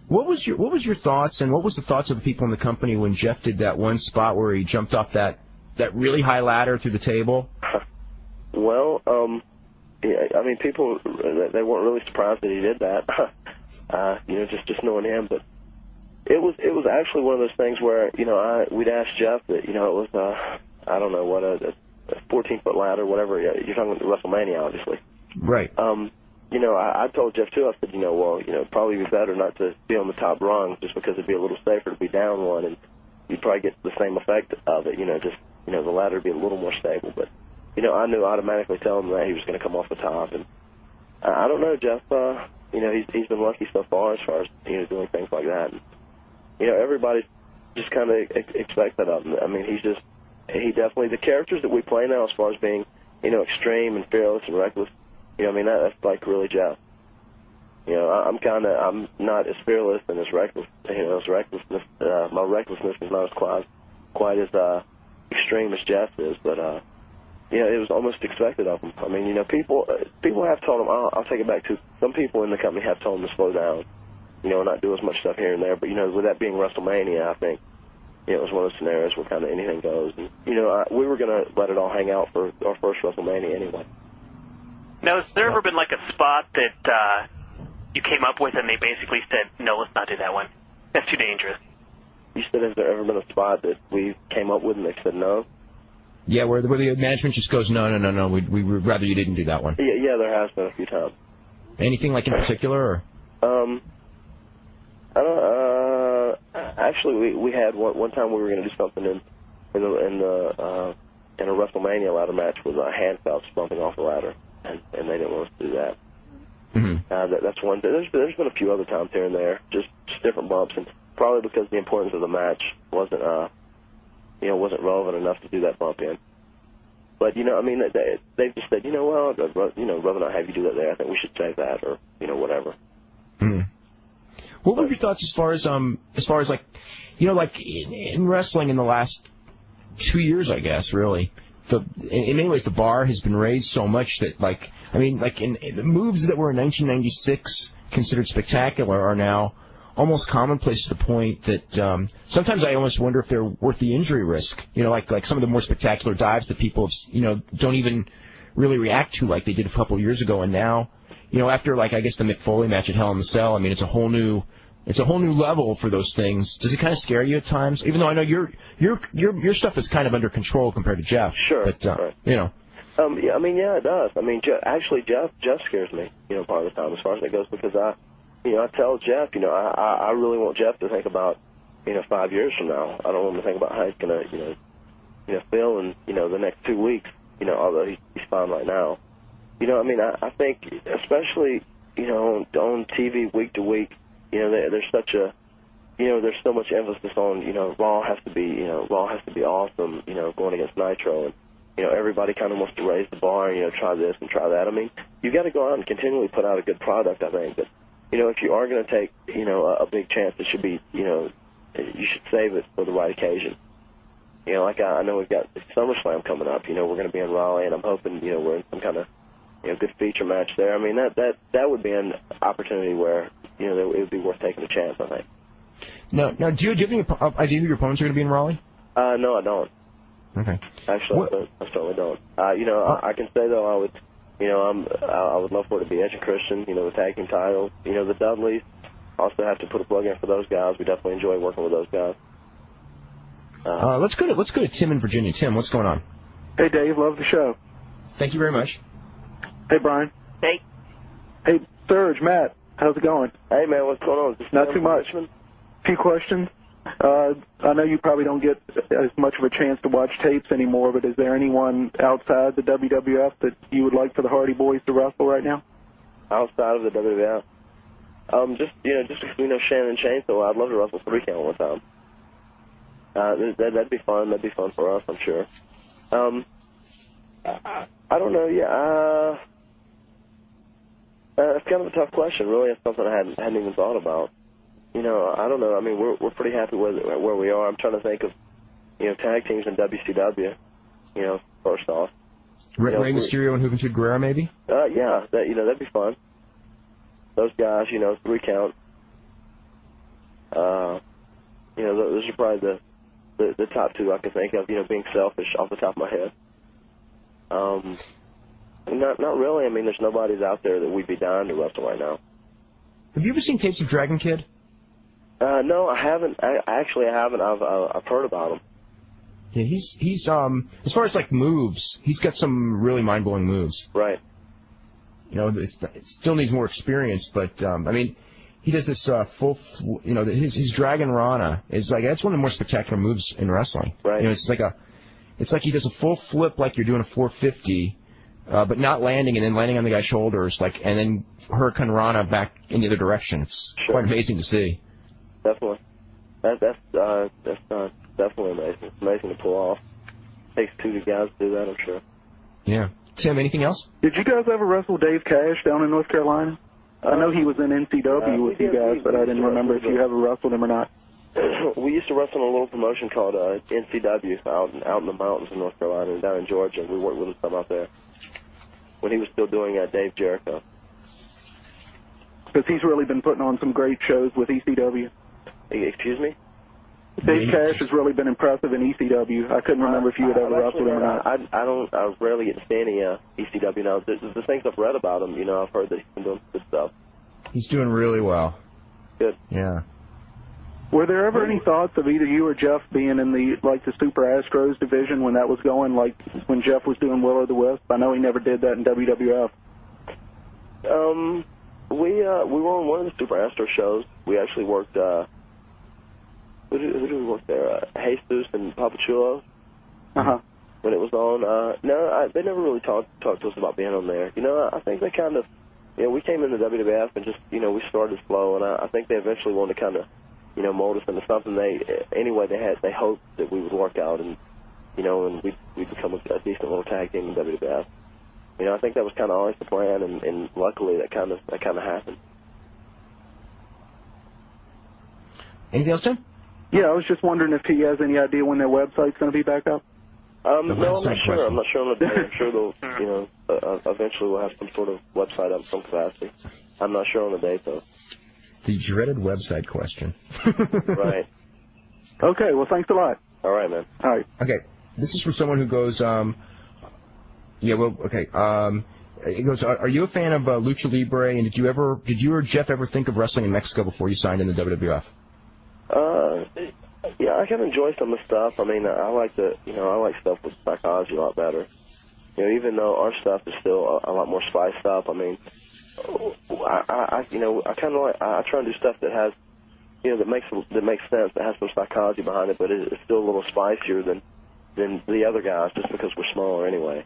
What was your thoughts, and what was the thoughts of the people in the company when Jeff did that one spot where he jumped off that really high ladder through the table? Well, yeah, I mean, people, they weren't really surprised that he did that. You know, just knowing him, but it was actually one of those things where, you know, we'd asked Jeff that, you know, it was I don't know what, a 14-foot ladder, whatever. You're talking about WrestleMania, obviously. Right. You know, I told Jeff too. I said, you know, well, you know, it'd probably be better not to be on the top rung, just because it'd be a little safer to be down one, and you'd probably get the same effect of it. You know, just, you know, the ladder would be a little more stable. But, you know, I knew automatically telling him that he was going to come off the top, and I don't know, Jeff. You know, he's been lucky so far as you know, doing things like that. And, you know, everybody just kind of expects that of him. I mean, he definitely, the characters that we play now, as far as being, you know, extreme and fearless and reckless, you know, I mean, that's like really Jeff. You know, I'm not as fearless and as reckless, you know, as recklessness, my recklessness is not as quite as extreme as Jeff is, but, you know, it was almost expected of him. I mean, you know, people have told him, I'll take it back to, some people in the company have told him to slow down, you know, not do as much stuff here and there, but, you know, with that being WrestleMania, I think, you know, it was one of those scenarios where kind of anything goes. And, you know, we were going to let it all hang out for our first WrestleMania anyway. Now, has there ever been like a spot that you came up with and they basically said, no, let's not do that one? That's too dangerous. You said, has there ever been a spot that we came up with and they said no? Yeah, where the management just goes, no, we would rather you didn't do that one. Yeah, there has been a few times. Anything like in particular, or? I don't. Actually, we had one time we were going to do something in a WrestleMania ladder match with handcuffs bumping off the ladder, and they didn't want us to do that. Mm-hmm. That's one. There's been a few other times here and there, just just different bumps, and probably because the importance of the match wasn't wasn't relevant enough to do that bump in. But I mean, they've just said, well, rather not have you do that there. I think we should save that, or whatever. Mm. What were your thoughts as far as like, like in wrestling in the last 2 years, I guess, really. In many ways, the bar has been raised so much that, in the moves that were in 1996 considered spectacular are now almost commonplace to the point that sometimes I almost wonder if they're worth the injury risk. Like some of the more spectacular dives that people, don't even really react to like they did a couple of years ago, and now, after I guess the Mick Foley match at Hell in the Cell, I mean, it's a whole new level for those things. Does it kind of scare you at times? Even though I know your stuff is kind of under control compared to Jeff. Sure. But right. Yeah, it does. I mean, actually, Jeff scares me, part of the time as far as it goes, because I tell Jeff, I really want Jeff to think about, 5 years from now. I don't want him to think about how he's gonna, feel in, the next 2 weeks, although he's fine right now. I think especially, on TV week to week, there's such a, there's so much emphasis on, Raw has to be awesome, going against Nitro, and, everybody kind of wants to raise the bar, try this and try that. I mean, you got to go out and continually put out a good product, I think. But, if you are going to take, a big chance, it should be, you should save it for the right occasion. I know we've got SummerSlam coming up. We're going to be in Raleigh, and I'm hoping, we're in some kind of, good feature match there. I mean, that would be an opportunity where, it would be worth taking a chance, I think. Now, do you have any idea who your opponents are going to be in Raleigh? No, I don't. Okay. Actually, I certainly don't. I can say, though, I would love for it to be Edge and Christian, the tag team titles. The Dudleys, also have to put a plug in for those guys. We definitely enjoy working with those guys. Let's go to Tim in Virginia. Tim, what's going on? Hey, Dave. Love the show. Thank you very much. Hey, Brian. Hey. Hey, Serge, Matt. How's it going? Hey, man. What's going on? Not too much. A few questions. I know you probably don't get as much of a chance to watch tapes anymore, but is there anyone outside the WWF that you would like for the Hardy Boys to wrestle right now? Outside of the WWF? Just because Shannon and Shane, so I'd love to wrestle 3 count one time. That'd be fun. That'd be fun for us, I'm sure. I don't know. Yeah, it's kind of a tough question. Really, it's something I hadn't even thought about. I don't know. I mean, we're pretty happy where we are. I'm trying to think of, tag teams in WCW. First off. Rey Mysterio and Juventud Guerrera, maybe. Yeah, that'd be fun. Those guys, 3 count. Those are probably the top 2 I can think of. Being selfish off the top of my head. Not really. I mean, there's nobody's out there that we'd be dying to wrestle right now. Have you ever seen tapes of Dragon Kid? No, I haven't. I haven't. I've heard about him. Yeah, he's as far as like moves, he's got some really mind-blowing moves. Right. It still needs more experience, but I mean, he does this his Dragon Rana is like that's one of the more spectacular moves in wrestling. Right. It's like he does a full flip like you're doing a 450. But not landing and then landing on the guy's shoulders, and then Hurricane Rana back in the other direction. It's quite amazing to see. Definitely. That's definitely amazing. It's amazing to pull off. Takes 2 guys to do that, I'm sure. Yeah. Tim, anything else? Did you guys ever wrestle Dave Cash down in North Carolina? I know he was in NCW with you guys, but I didn't remember if you ever wrestled him or not. We used to wrestle in a little promotion called NCW out in the mountains in North Carolina and down in Georgia. We worked with him some out there when he was still doing Dave Jericho. Because he's really been putting on some great shows with ECW. Excuse me? Dave Cash has really been impressive in ECW. I couldn't remember if you had ever wrestled him or not. I rarely get to see any ECW now. The things I've read about him, I've heard that he's been doing good stuff. He's doing really well. Good. Yeah. Were there ever any thoughts of either you or Jeff being in the Super Astros division when that was going, like when Jeff was doing Will-O-the-Wisp? I know he never did that in WWF. We were on one of the Super Astros shows. We actually worked. Who did we work there? Jesus and Papachulo. When it was on. No, they never really talked to us about being on there. I think they kind of we came into WWF and just, we started slow, and I think they eventually wanted to kind of, mold us into something they hoped that we would work out, and, and we'd become a decent little tag team in WWF. I think that was kind of always the plan, and luckily that kind of happened. Anything else, Tim? Yeah, I was just wondering if he has any idea when their website's going to be back up. No, I'm not sure. I'm not sure on the day. I'm sure they'll, eventually we'll have some sort of website up, some capacity. I'm not sure on the date, though. The dreaded website question. Right. Okay, well, thanks a lot. All right, man. All right. Okay, this is from someone who goes, it goes, are you a fan of Lucha Libre, and did you or Jeff ever think of wrestling in Mexico before you signed in the WWF? Yeah, I can enjoy some of the stuff. I mean, I like stuff with psychology a lot better. Even though our stuff is still a lot more spiced up. I mean, I try and do stuff that has, that makes sense, that has some psychology behind it, but it's still a little spicier than the other guys, just because we're smaller anyway.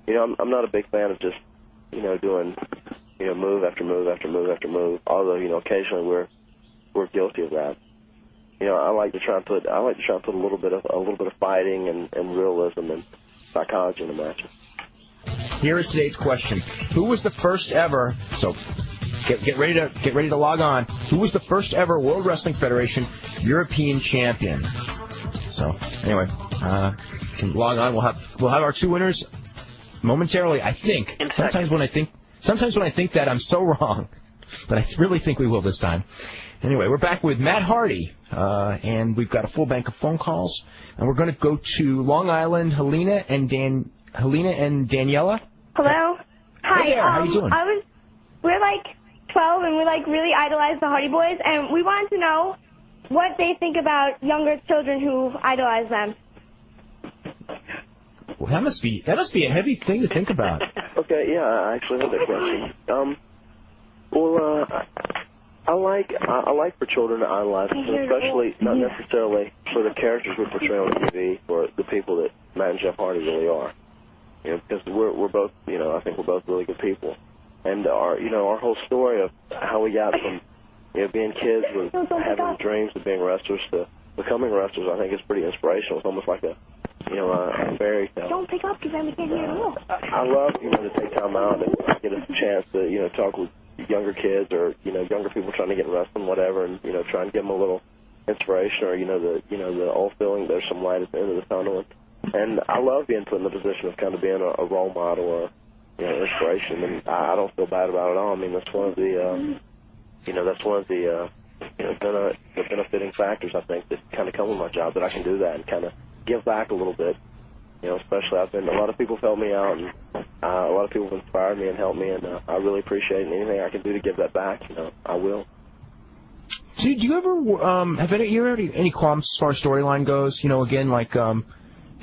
I'm not a big fan of just, doing, move after move after move after move. Although, occasionally we're guilty of that. I like to try and put a little bit of fighting and realism and psychology in the matches. Here is today's question: who was the first ever? So, get ready to log on. Who was the first ever World Wrestling Federation European champion? So, anyway, you can log on. We'll have our two winners momentarily. I think. Sometimes when I think that, I'm so wrong, but I really think we will this time. Anyway, we're back with Matt Hardy, and we've got a full bank of phone calls, and we're going to go to Long Island. Helena and Daniela. Hello. Hi. Hey there. How you doing? We're like 12, and we really idolize the Hardy Boys, and we wanted to know what they think about younger children who idolize them. Well, that must be a heavy thing to think about. Okay. Yeah, I actually heard that question. I like for children to idolize, especially not necessarily for the characters we portray on TV, for the people that Matt and Jeff Hardy really are. Because we're both, I think we're both really good people, and our whole story of how we got from, being kids with having dreams of being wrestlers to becoming wrestlers, I think is pretty inspirational. It's almost like a fairy tale. Don't pick up, because then we can't hear you. I love, to take time out and get a chance to, talk with younger kids or younger people trying to get in wrestling, whatever, and try and give them a little inspiration or the old feeling there's some light at the end of the tunnel. And I love being put in the position of kind of being a role model or inspiration, and I don't feel bad about it at all. I mean, that's one of the the benefiting factors, I think, that kind of come with my job, that I can do that and kind of give back a little bit. Especially a lot of people have helped me out, and a lot of people have inspired me and helped me, and I really appreciate it. Anything I can do to give that back, I will. Do you ever have any qualms as far as storyline goes? Again, like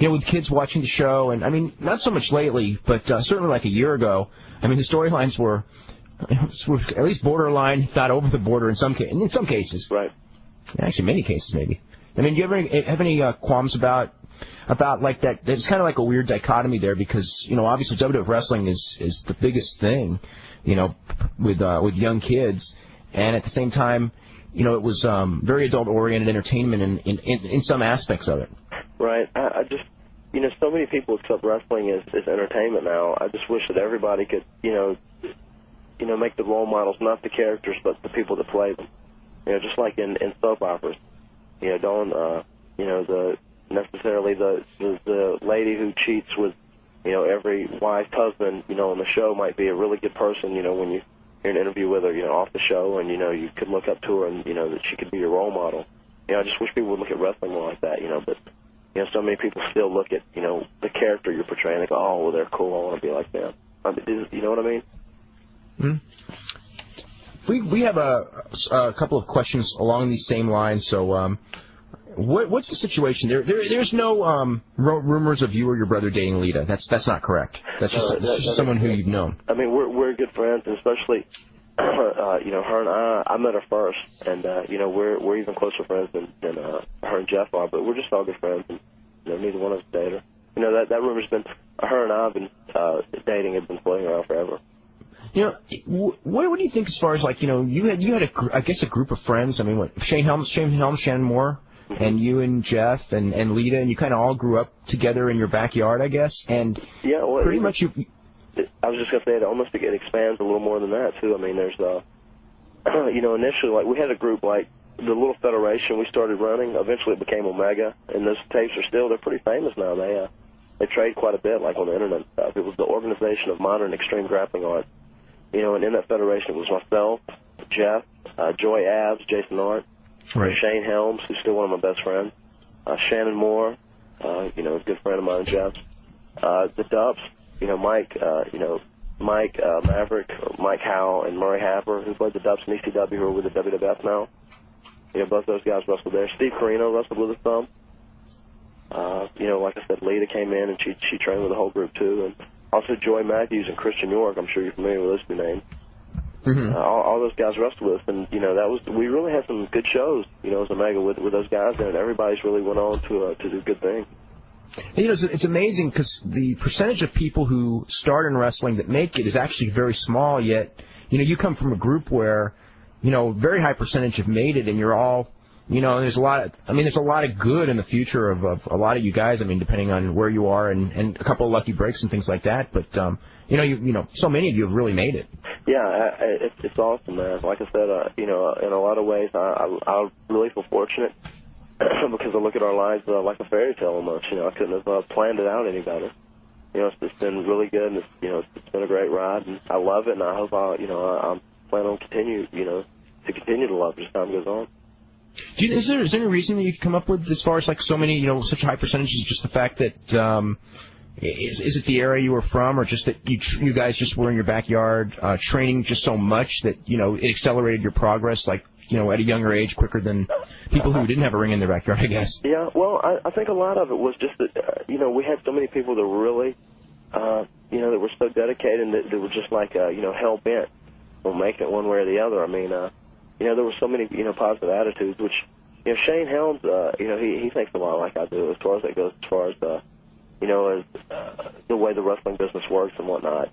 with kids watching the show, and I mean, not so much lately, but certainly like a year ago. I mean, the storylines were at least borderline, if not over the border in some cases. Right. Actually, many cases maybe. I mean, do you ever have any qualms about like that? There's kind of like a weird dichotomy there, because obviously WWF wrestling is the biggest thing, with young kids, and at the same time, it was very adult oriented entertainment in some aspects of it. Right. I just so many people accept wrestling as entertainment now. I just wish that everybody could make the role models not the characters but the people that play them. Just like in soap operas. Don't necessarily the lady who cheats with every wife's husband on the show might be a really good person when you hear an interview with her off the show, and you could look up to her and that she could be your role model. I just wish people would look at wrestling more like that. But so many people still look at the character you're portraying. They go, oh, well, they're cool, I want to be like them. You know what I mean? Mm-hmm. We have a couple of questions along these same lines. So, what's the situation? There's no rumors of you or your brother dating Lita. That's not correct. That's just someone who you've known. I mean, we're good friends, and especially her and I met her first, and we're even closer friends than her and Jeff are. But we're just all good friends, and neither one of us dated her. That rumor's been, her and I have been dating, have been floating around forever. You know, what do you think as far as like, you know, you had I guess a group of friends. I mean, what, Shane Helms, Shannon Moore, and you and Jeff and Lita, and you kind of all grew up together in your backyard, I guess. And yeah, well, pretty much you. I was just gonna say it expands a little more than that too. I mean, there's you know, initially like we had a group like the little federation we started running. Eventually it became Omega, and those tapes they're pretty famous now. They trade quite a bit, like on the internet and stuff. It was the Organization of Modern Extreme Grappling Art. You know, and in that federation it was myself, Jeff, Joy Abs, Jason Art, right. Shane Helms, who's still one of my best friends, Shannon Moore, you know, a good friend of mine, Jeff, the Dubs, you know, Mike Maverick, Mike Howell, and Murray Happer, who played the Dubs in ECW, who are with the WWF now. You know, both those guys wrestled there. Steve Carino wrestled with us some. You know, like I said, Lita came in and she trained with the whole group too, and also Joy Matthews and Christian York. I'm sure you're familiar with those two names. Mm-hmm. All those guys wrestled with us, and you know we really had some good shows. You know, as Omega with those guys, and everybody's really went on to do good things. You know, it's amazing because the percentage of people who start in wrestling that make it is actually very small. Yet, you know, you come from a group where, you know, very high percentage have made it, and you're all. You know, there's a lot of good in the future of a lot of you guys. I mean, depending on where you are and a couple of lucky breaks and things like that. But you know, so many of you have really made it. Yeah, it's awesome, man. Like I said, you know, in a lot of ways, I really feel fortunate because I look at our lives like a fairy tale almost. You know, I couldn't have planned it out any better. You know, it's been really good, and it's been a great ride, and I love it, and I hope I'm planning on continue to love it as time goes on. Is there any reason that you could come up with as far as like so many, you know, such high percentages? Just the fact that is it the area you were from, or just that you guys just were in your backyard training just so much that, you know, it accelerated your progress, like, you know, at a younger age quicker than people who didn't have a ring in their backyard, I guess? Yeah, well, I think a lot of it was just that you know, we had so many people that were really you know, that were so dedicated and that were just like you know, hell bent on making it one way or the other. I mean, you know, there were so many, you know, positive attitudes, which, you know, Shane Helms, you know, he thinks a lot like I do as far as that goes, as far as, you know, as the way the wrestling business works and whatnot.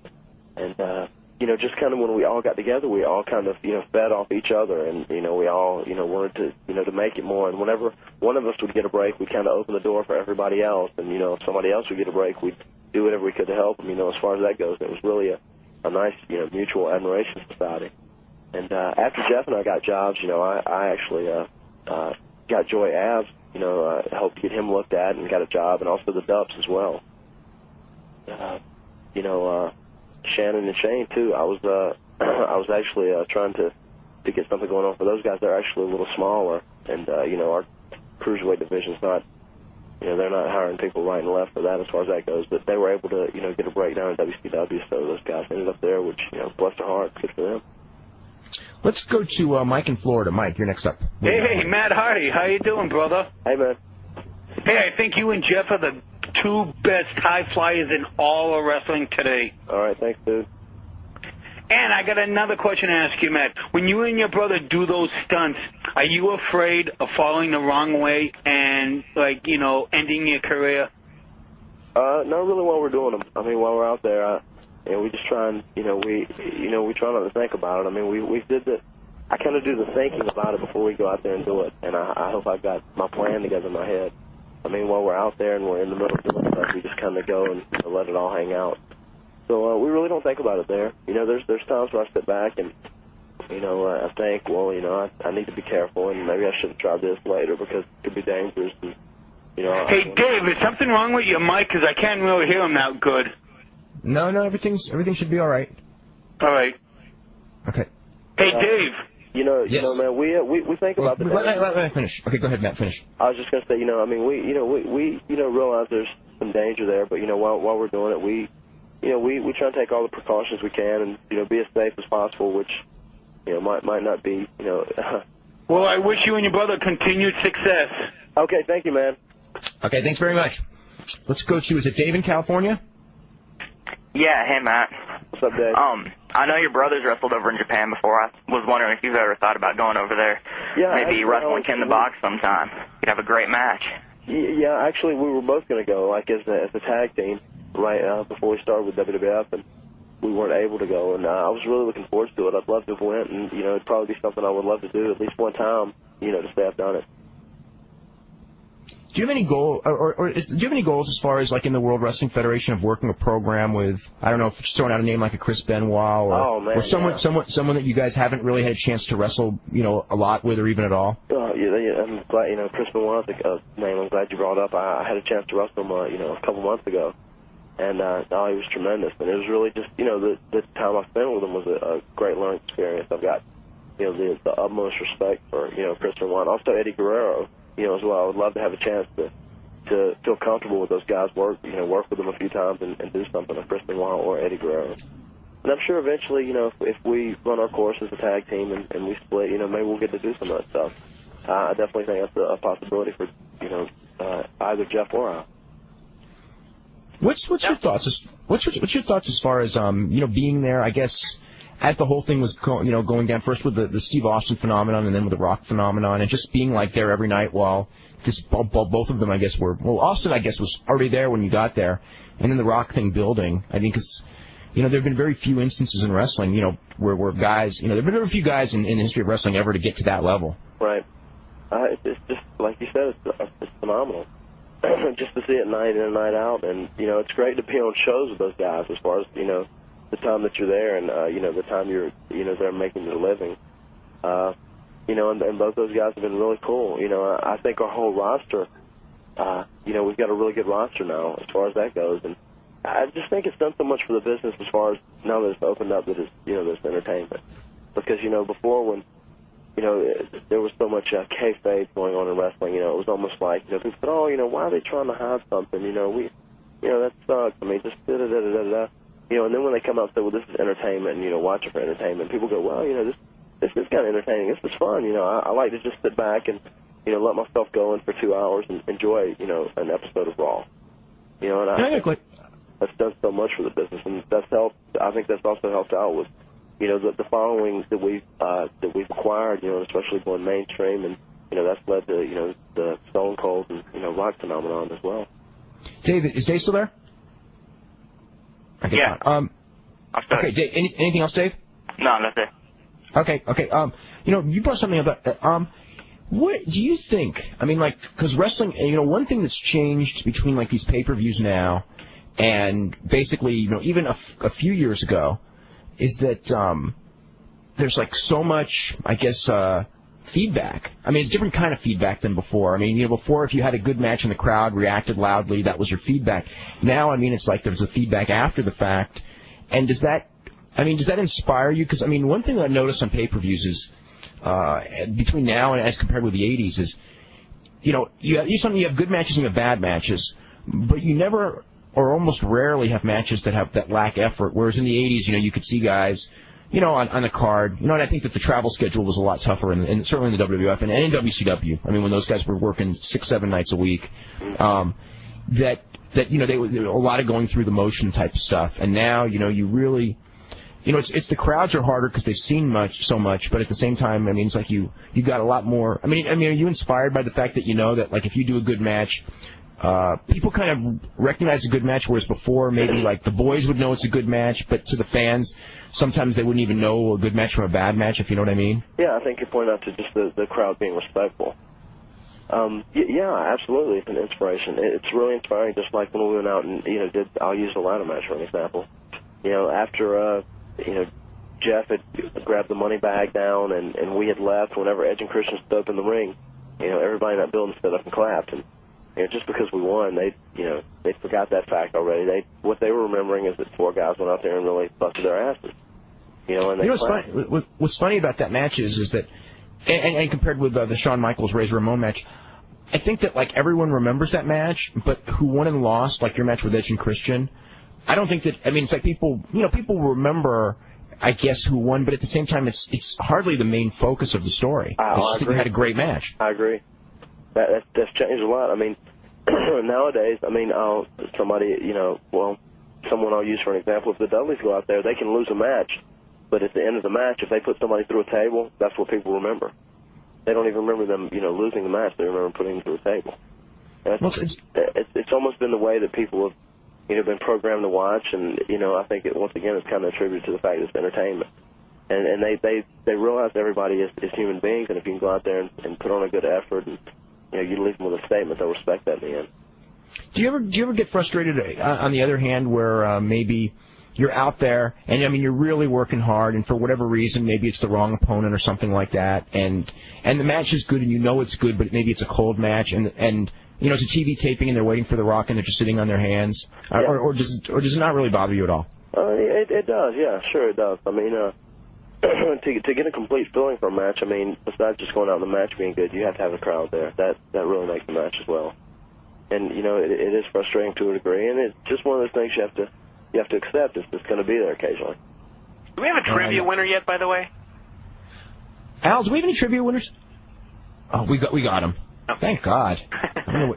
And, you know, just kind of when we all got together, we all kind of, you know, fed off each other, and, you know, we all, you know, wanted to, you know, to make it more. And whenever one of us would get a break, we'd kind of open the door for everybody else. And, you know, if somebody else would get a break, we'd do whatever we could to help them, you know, as far as that goes. It was really a nice, you know, mutual admiration society. And after Jeff and I got jobs, you know, I actually got Joy Abs, you know, helped get him looked at and got a job, and also the Dubs as well. You know, Shannon and Shane too. I was actually trying to get something going on for those guys. They're actually a little smaller, and you know, our cruiserweight division's not, you know, they're not hiring people right and left for that as far as that goes. But they were able to, you know, get a breakdown in WCW, so those guys ended up there, which, you know, bless their hearts, good for them. Let's go to Mike in Florida. Mike, you're next up. Hey, Matt Hardy. How you doing, brother? Hey, man. Hey, I think you and Jeff are the two best high flyers in all of wrestling today. All right, thanks, dude. And I got another question to ask you, Matt. When you and your brother do those stunts, are you afraid of falling the wrong way and, like, you know, ending your career? Not really while we're doing them. I mean, while we're out there, you know, we just try and, you know, we try not to think about it. I mean, I kind of do the thinking about it before we go out there and do it, and I hope I've got my plan together in my head. I mean, while we're out there and we're in the middle of doing stuff, we just kind of go and let it all hang out. So we really don't think about it there. You know, there's times where I sit back and, you know, I think, well, you know, I need to be careful, and maybe I shouldn't try this later because it could be dangerous. And, you know, hey, Dave, is something wrong with your mic? Because I can't really hear him that good. No, everything should be all right. All right. Okay. Hey, Dave. You know, yes. You know, man, we think about the. Let me finish. Okay, go ahead, Matt. Finish. I was just gonna say, you know, I mean, we realize there's some danger there, but you know, while we're doing it, we try and take all the precautions we can, and you know, be as safe as possible, which, you know, might not be, you know. Well, I wish you and your brother continued success. Okay, thank you, man. Okay, thanks very much. Let's go to, is it Dave in California? Yeah, hey, Matt. What's up, Dave? I know your brother's wrestled over in Japan before. I was wondering if you've ever thought about going over there. Yeah, maybe wrestling Ken the Box sometime. You'd have a great match. Yeah, actually, we were both going to go, like, as a tag team, right before we started with WWF. And, we weren't able to go, and I was really looking forward to it. I'd love to have went, and it'd probably be something I would love to do at least one time, to say I've done it. Do you have any goal, do you have any goals as far as like in the World Wrestling Federation of working a program with, I don't know, if just throwing out a name like a Chris Benoit or someone that you guys haven't really had a chance to wrestle, a lot with or even at all? I'm glad, Chris Benoit's a name I'm glad you brought up. I had a chance to wrestle him, a couple months ago, and he was tremendous. And it was really just, the time I spent with him was a great learning experience. I've got, the utmost respect for, Chris Benoit. Also Eddie Guerrero, as well. I would love to have a chance to feel comfortable with those guys, work with them a few times and do something with Chris Benoit or Eddie Guerrero. And I'm sure eventually, if we run our course as a tag team and we split, maybe we'll get to do some of that stuff. I definitely think that's a possibility for, either Jeff or I. What's your thoughts? What's your thoughts as far as being there? I guess as the whole thing was going down, first with the Steve Austin phenomenon and then with the Rock phenomenon, and just being like there every night while both of them, I guess, Austin, I guess, was already there when you got there, and then the Rock thing building. I mean, because there have been very few instances in wrestling, where guys, there have been very few guys in the history of wrestling ever to get to that level. Right. It's just like you said, it's phenomenal. Just to see it night in and night out, and it's great to be on shows with those guys as far as the time that you're there and the time you're there making your living. And both those guys have been really cool. I think our whole roster, we've got a really good roster now as far as that goes, and I just think it's done so much for the business as far as now that it's opened up that it's this entertainment. Because before when there was so much kayfabe going on in wrestling, it was almost like people said, why are they trying to hide something? That sucks. I mean, just da-da-da-da-da-da. And then when they come out and say, well, this is entertainment, and, watch it for entertainment, people go, well, this is kind of entertaining. This is fun. I like to just sit back and, let myself go in for 2 hours and enjoy, an episode of Raw. And I think that's done so much for the business, and that's helped. I think that's also helped out with, the following that we've acquired, especially going mainstream, and, that's led to, the Stone Cold and, Rock phenomenon as well. David, is Dave still there? Yeah. Okay, Dave, anything else, Dave? No, that's it. Okay. You brought something up. What do you think? I mean, because wrestling, one thing that's changed between these pay-per-views now and basically, even a few years ago, is that there's so much, I guess, feedback. I mean, it's a different kind of feedback than before. I mean, before if you had a good match and the crowd reacted loudly, that was your feedback. Now, I mean, it's like there's a feedback after the fact. And does that inspire you? Because, I mean, one thing that I've noticed on pay-per-views is, between now and as compared with the 80s is, you have good matches and you have bad matches, but you never or almost rarely have matches that lack effort, whereas in the 80s, you could see guys, on the card, and I think that the travel schedule was a lot tougher, and certainly in the WWF and in WCW. I mean, when those guys were working 6-7 nights a week, they were a lot of going through the motion type stuff, and now, you really, it's the crowds are harder because they've seen so much, but at the same time, I mean, it's like you got a lot more. I mean, are you inspired by the fact that that if you do a good match, people kind of recognize a good match, whereas before maybe the boys would know it's a good match, but to the fans, sometimes they wouldn't even know a good match from a bad match, if you know what I mean? Yeah, I think you point out to just the crowd being respectful. Yeah, absolutely, it's an inspiration. It's really inspiring, just like when we went out and I'll use the ladder match for an example. After Jeff had grabbed the money bag down and we had left, whenever Edge and Christian stood up in the ring, everybody in that building stood up and clapped, and just because we won, they forgot that fact already. What they were remembering is that 4 guys went out there and really busted their asses. And they what's funny about that match is that, and compared with the Shawn Michaels Razor Ramon match, I think that everyone remembers that match, but who won and lost, your match with Edge and Christian, I don't think that. I mean, it's like people remember, I guess, who won, but at the same time, it's hardly the main focus of the story. It's just that you had a great match. I agree. That's changed a lot. I mean, nowadays, someone I'll use for an example, if the Dudleys go out there, they can lose a match, but at the end of the match, if they put somebody through a table, that's what people remember. They don't even remember them, losing the match. They remember putting them through a table. And it's almost been the way that people have, been programmed to watch, and I think once again it's kind of attributed to the fact it's entertainment, and they realize everybody is human beings, and if you can go out there and put on a good effort, and you leave them with a statement, they'll respect that in the end. Do you ever get frustrated on the other hand where maybe you're out there and you're really working hard, and for whatever reason maybe it's the wrong opponent or something like that, and the match is good and it's good, but maybe it's a cold match, and it's a TV taping and they're waiting for the Rock and they're just sitting on their hands, or does it not really bother you at all? It does, yeah, sure it does. I mean, to get a complete feeling for a match, besides just going out in the match being good, you have to have a crowd there. That really makes the match as well. And it is frustrating to a degree, and it's just one of those things you have to accept. It's going to be there occasionally. Do we have a trivia winner yet, by the way? Al, do we have any trivia winners? Oh, we got him. Oh. Thank God. I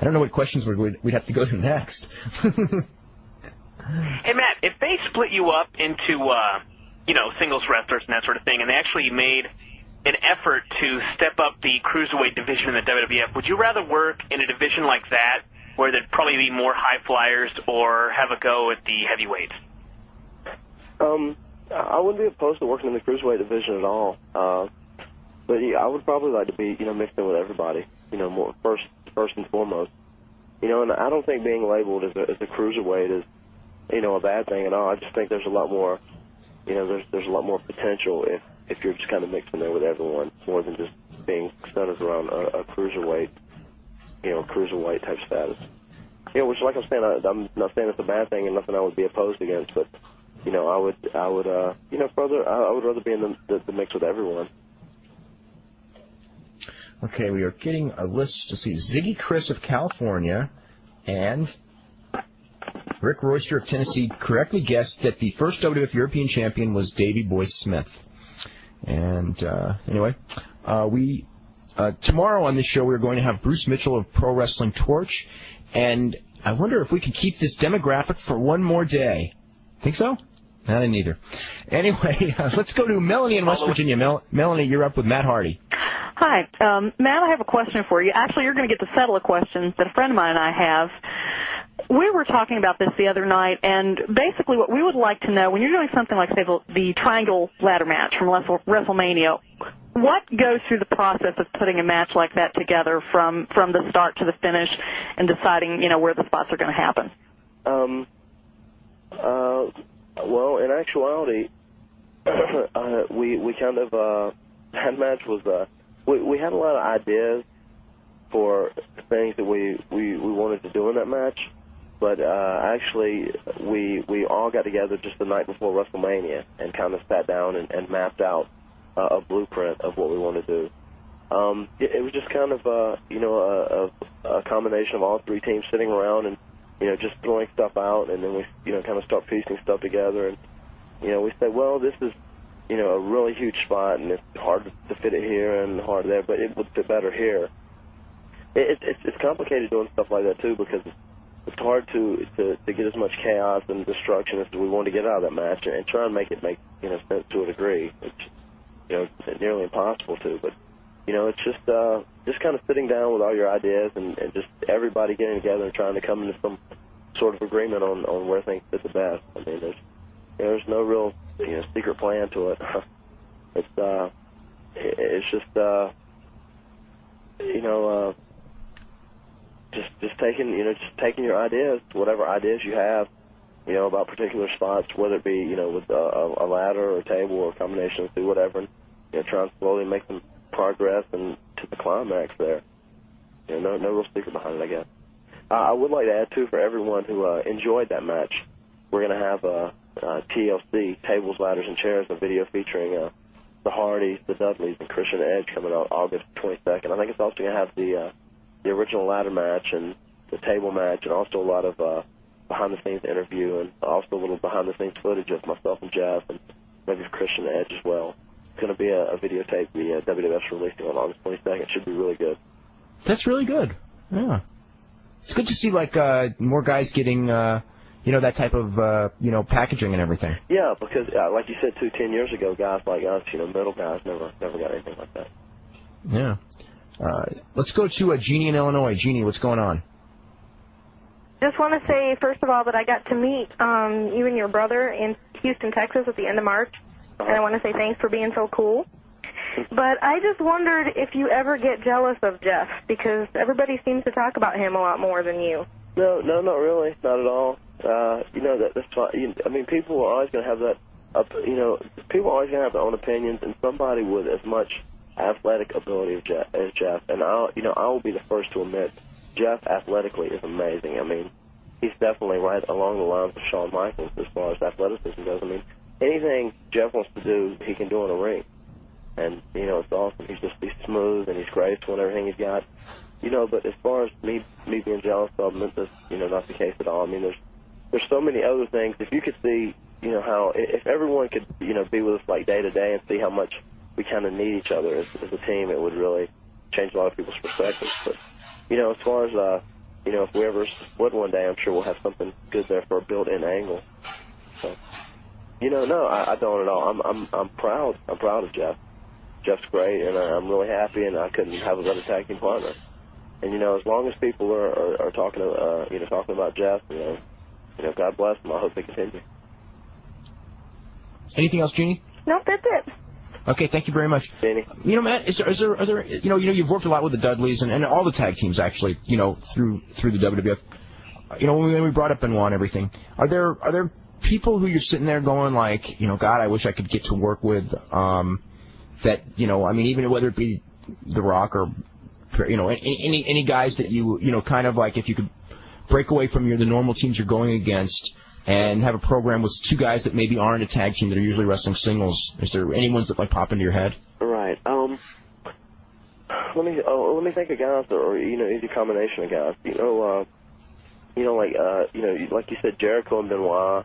don't know what questions we'd have to go to next. Hey, Matt, if they split you up into singles wrestlers and that sort of thing, and they actually made an effort to step up the cruiserweight division in the WWF, would you rather work in a division like that, where there'd probably be more high flyers, or have a go at the heavyweights? I wouldn't be opposed to working in the cruiserweight division at all. But yeah, I would probably like to be, mixed in with everybody, more first and foremost. And I don't think being labeled as a cruiserweight is, a bad thing at all. I just think there's a lot more, there's a lot more potential if you're just kind of mixed in there with everyone, more than just being centered around a cruiserweight, cruiserweight type status. Which, like I'm saying, I'm not saying it's a bad thing and nothing I would be opposed against, but I would rather be in the mix with everyone. Okay, we are getting a list to see. Ziggy Chris of California and Rick Royster of Tennessee correctly guessed that the first WWF European champion was Davey Boy Smith. And anyway, tomorrow on this show we're going to have Bruce Mitchell of Pro Wrestling Torch, and I wonder if we can keep this demographic for one more day. Think so? I didn't either. Anyway, let's go to Melanie in West Virginia. Melanie, you're up with Matt Hardy. Hi. Matt, I have a question for you. Actually, you're going to get to settle a question that a friend of mine and I have. We were talking about this the other night, and basically what we would like to know, when you're doing something like, say, the Triangle Ladder match from WrestleMania, what goes through the process of putting a match like that together from the start to the finish and deciding, where the spots are going to happen? Well, in actuality, we kind of, that match was, we had a lot of ideas for things that we wanted to do in that match, but actually we all got together just the night before WrestleMania and kind of sat down and mapped out a blueprint of what we wanted to do. It was just kind of a combination of all three teams sitting around and just throwing stuff out, and then we kind of start piecing stuff together, and we said, well, this is a really huge spot, and it's hard to fit it here and hard there, but it would fit better here. It's complicated doing stuff like that too, because it's hard to get as much chaos and destruction as we want to get out of that match, and try and make it make sense to a degree. It's nearly impossible to, but it's just kind of sitting down with all your ideas and just everybody getting together and trying to come into some sort of agreement on where things fit the best. I mean, there's no real secret plan to it. It's just taking your ideas, whatever ideas you have, about particular spots, whether it be with a ladder or a table or a combination of two, whatever, and try and slowly make them progress and to the climax there. No real secret behind it, I guess. I would like to add too, for everyone who enjoyed that match, we're going to have a TLC, Tables, Ladders, and Chairs, a video featuring the Hardys, the Dudleys, and Christian Edge coming out August 22nd. I think it's also going to have the original ladder match and the table match, and also a lot of behind-the-scenes interview, and also a little behind-the-scenes footage of myself and Jeff, and maybe Christian Edge as well. It's going to be a videotape the WWF's releasing on August 22nd. It should be really good. That's really good. Yeah. It's good to see, more guys getting, that type of, packaging and everything. Yeah, because, like you said, 10 years ago, guys like us, middle guys never got anything like that. Yeah. Let's go to Jeannie in Illinois. Jeannie, what's going on? just want to say, first of all, that I got to meet you and your brother in Houston, Texas at the end of March, and I want to say thanks for being so cool. But I just wondered if you ever get jealous of Jeff, because everybody seems to talk about him a lot more than you. No, not really, not at all. You know, that's fine. I mean, people are always going to have that. You know, people are always going to have their own opinions, and somebody with as much athletic ability as Jeff, and I will be the first to admit, Jeff athletically is amazing. I mean, he's definitely right along the lines of Shawn Michaels as far as athleticism goes. I mean, anything Jeff wants to do, he can do in a ring. And, you know, it's awesome. He's smooth and he's graceful and everything he's got. You know, but as far as me being jealous of him, that's, you know, not the case at all. I mean, there's so many other things. If you could see, you know, how, if everyone could, you know, be with us like day to day and see how much we kind of need each other as a team, it would really change a lot of people's perspectives. But, you know, as far as, you know, if we ever split one day, I'm sure we'll have something good there for a built-in angle. So, you know, no, I don't at all. I'm proud. I'm proud of Jeff. Jeff's great, and I'm really happy, and I couldn't have a better tag team partner. And, you know, as long as people are talking, you know, talking about Jeff, you know, God bless them. I hope they continue. Anything else, Jeannie? No, that's it. Okay, thank you very much. Jeannie. You know, Matt, are there, you know, you've worked a lot with the Dudleys and all the tag teams actually, you know, through the WWF. You know, when we brought up Benoit and everything, are there people who you're sitting there going like, you know, God, I wish I could get to work with, that, you know, I mean, even whether it be The Rock or, you know, any guys that you know, kind of like if you could break away from the normal teams you're going against and have a program with two guys that maybe aren't a tag team that are usually wrestling singles. Is there any ones that like pop into your head? Right. Let me think of guys, or you know, easy combination of guys. You know, like you know, like you said, Jericho and Benoit,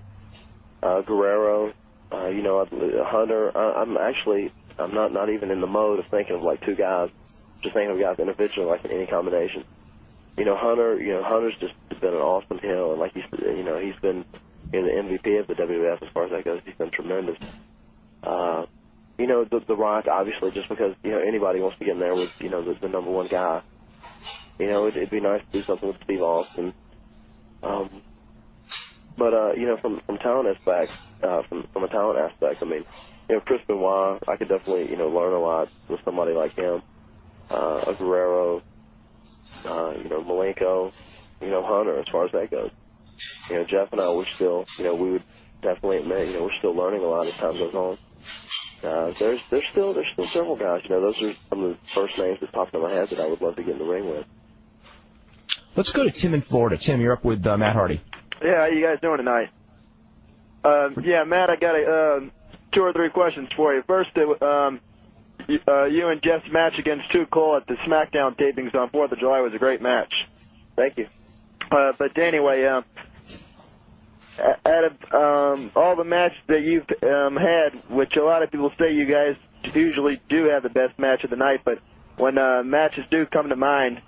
Guerrero. You know, Hunter. I'm not even in the mode of thinking of like two guys. Just thinking of guys individually, like in any combination. You know, Hunter's just been an awesome heel, and like you know, he's been, you know, the MVP of the WWF as far as that goes. He's been tremendous. You know, the Rock, obviously, just because, you know, anybody wants to get in there with, you know, the number one guy. You know, it'd be nice to do something with Steve Austin. But you know, from talent aspects, from a talent aspect, I mean, you know, Chris Benoit, I could definitely, you know, learn a lot with somebody like him. A Guerrero, you know, Malenko, you know, Hunter, as far as that goes. You know, Jeff and I, we're still, you know, we would definitely admit, you know, we're still learning a lot as time goes on. There's still several guys, you know, those are some of the first names that popped in my head that I would love to get in the ring with. Let's go to Tim in Florida. Tim, you're up with Matt Hardy. Yeah, how you guys doing tonight? Yeah, Matt, I got 2 or 3 questions for you. First, you and Jeff's match against Too Cole at the SmackDown tapings on 4th of July was a great match. Thank you. But anyway, out of all the matches that you've had, which a lot of people say you guys usually do have the best match of the night, but when matches do come to mind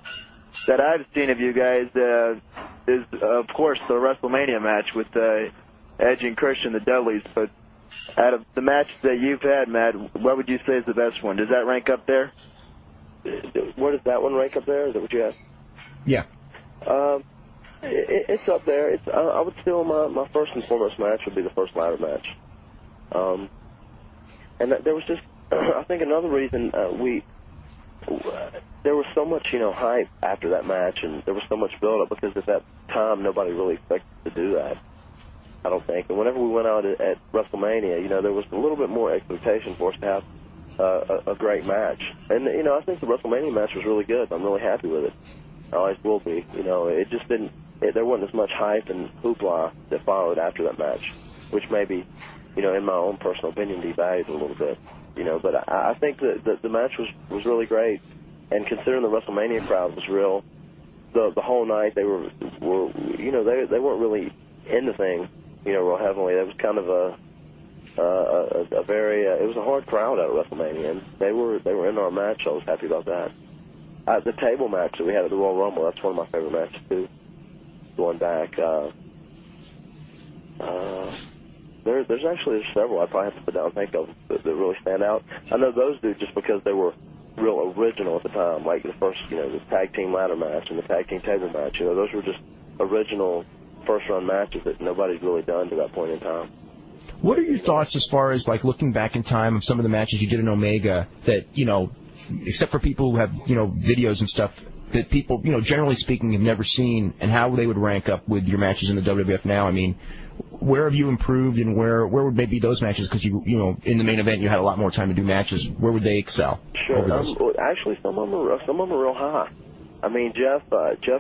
that I've seen of you guys is, of course, the WrestleMania match with Edge and Christian, the Dudleys. But out of the matches that you've had, Matt, what would you say is the best one? Does that rank up there? Where does that one rank up there? Is that what you asked? Yeah. It's up there. I would still, my first and foremost match would be the first ladder match. And there was just, I think another reason there was so much, you know, hype after that match, and there was so much build-up because at that time nobody really expected to do that, I don't think. And whenever we went out at WrestleMania, you know, there was a little bit more expectation for us to have a great match. And, you know, I think the WrestleMania match was really good. I'm really happy with it. I always will be. You know, it just didn't, there wasn't as much hype and hoopla that followed after that match, which maybe, you know, in my own personal opinion, devalued a little bit. You know, but I think that the match was really great. And considering the WrestleMania crowd was real, the whole night they were you know, they weren't really into things, you know, real heavily. It was kind of a very it was a hard crowd at WrestleMania, and they were into our match. So I was happy about that. The table match that we had at the Royal Rumble, that's one of my favorite matches too. Going back, there's several I probably have to sit down and think of that really stand out. I know those do just because they were real original at the time, like the first, you know, the tag team ladder match and the tag team table match. You know, those were just original first-run matches that nobody's really done to that point in time. What are your thoughts as far as, like, looking back in time of some of the matches you did in Omega that, you know, except for people who have, you know, videos and stuff that people, you know, generally speaking, have never seen, and how they would rank up with your matches in the WWF now? I mean, where have you improved, and where would maybe those matches, because you know, in the main event you had a lot more time to do matches, where would they excel? Sure. Actually, some of them are real high. I mean, Jeff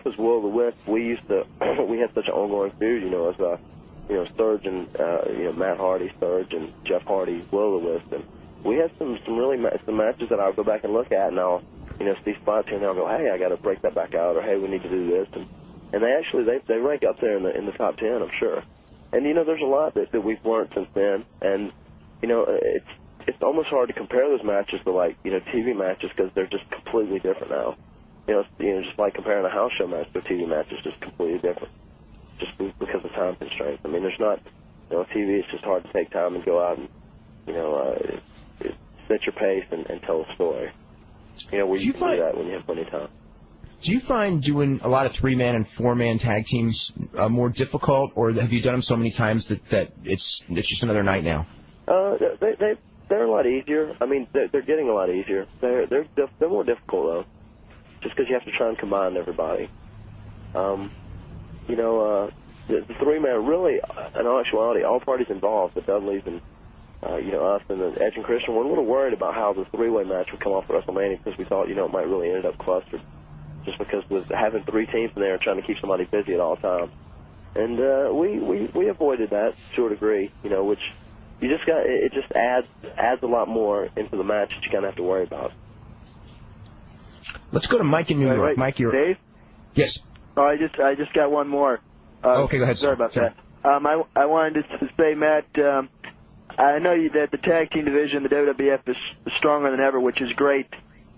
is Will of the Wisp. We had such an ongoing feud, you know, as Surge and Matt Hardy, Surge, and Jeff Hardy, Will of the Wisp, and we had some matches that I'll go back and look at, and I'll see spots here and I'll go, hey, I got to break that back out, or hey, we need to do this, and they rank up there in the top 10, I'm sure. And you know, there's a lot that we've learned since then, and you know, it's almost hard to compare those matches to, like, you know, TV matches, because they're just completely different now. You know, just like comparing a house show match to a TV match is just completely different, just because of time constraints. I mean, there's not, you know, TV, it's just hard to take time and go out and, you know, set your pace and tell a story. You know, where you can do that when you have plenty of time. Do you find doing a lot of 3-man and 4-man tag teams more difficult, or have you done them so many times that it's just another night now? They're a lot easier. I mean, they're getting a lot easier. They're more difficult though, just because you have to try and combine everybody. You know, the 3-man really, in all actuality, all parties involved, the Dudleys and you know, us and the Edge and Christian, were a little worried about how the 3-way match would come off at WrestleMania, because we thought, you know, it might really end up clustered, just because with having 3 teams in there and trying to keep somebody busy at all times. And we avoided that to a degree, you know, which you just got, it just adds a lot more into the match that you kind of have to worry about. Let's go to Mike in New York. Right. Mike, you're... Dave? Yes. Oh, I just got one more. Okay, go ahead. Sorry about that. I wanted to say, Matt, I know that the tag team division, the WWF, is stronger than ever, which is great.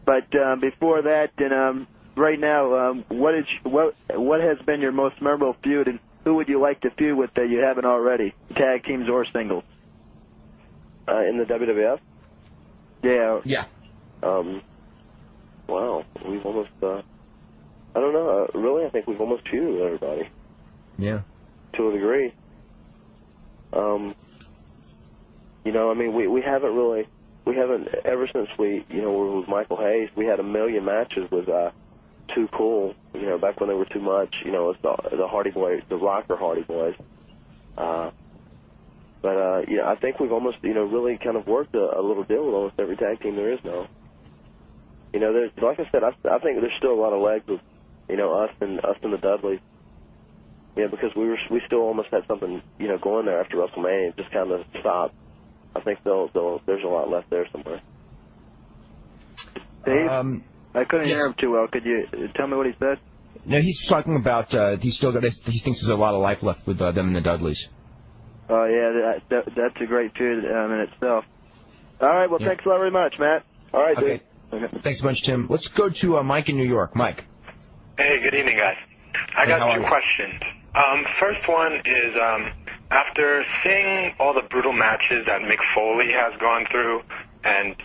But before that, and right now, what has been your most memorable feud, and who would you like to feud with that you haven't already, tag teams or singles? In the WWF? Yeah. Yeah. Wow, we've almost. I don't know. Really, I think we've almost feuded with everybody. Yeah. To a degree. You know, I mean, we haven't ever since we, you know, were with Michael Hayes, we had a million matches with Too Cool, you know, back when they were too much, you know, it's the Hardy Boys, the Rocker Hardy Boys. But, you know, I think we've almost, you know, really kind of worked a little deal with almost every tag team there is now. You know, there's, like I said, I think there's still a lot of legs with, you know, us and the Dudleys. Yeah, because we still almost had something, you know, going there after WrestleMania. It just kind of stopped. I think there's a lot left there somewhere. Dave, I couldn't hear him too well. Could you tell me what he said? No, he's talking about he thinks there's a lot of life left with them and the Dudleys. Oh yeah, that's a great feud in itself. All right, well, thanks a lot very much, Matt. All right, okay. Dave. Thanks a bunch, Tim. Let's go to Mike in New York. Mike. Hey, good evening, guys. I got 2 questions. First one is, after seeing all the brutal matches that Mick Foley has gone through and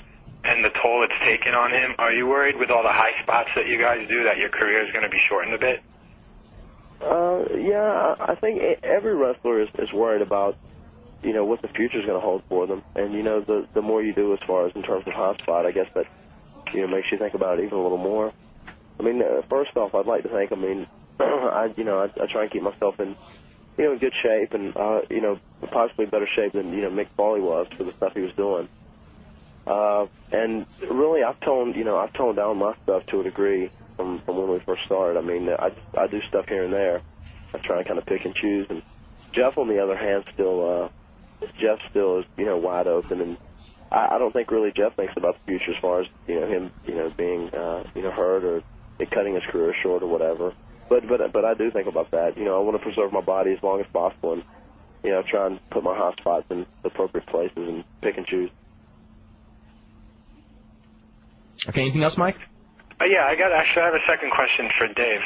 the toll it's taken on him, are you worried with all the high spots that you guys do that your career is going to be shortened a bit? Yeah, I think every wrestler is worried about, you know, what the future is going to hold for them. And, you know, the more you do as far as in terms of high spot, I guess that, you know, makes you think about it even a little more. I mean, first off, I'd like to think, I mean, I try and keep myself in, you know, in good shape and, you know, possibly better shape than, you know, Mick Foley was for the stuff he was doing. And really, I've toned down my stuff to a degree from when we first started. I mean, I do stuff here and there. I try and kind of pick and choose. And Jeff, on the other hand, Jeff still is, you know, wide open. And I don't think really Jeff thinks about the future as far as, you know, him, you know, being, you know, hurt or cutting his career short or whatever. But I do think about that. You know, I want to preserve my body as long as possible and, you know, try and put my hot spots in the appropriate places and pick and choose. Okay, anything else, Mike? Yeah, I have a second question for Dave.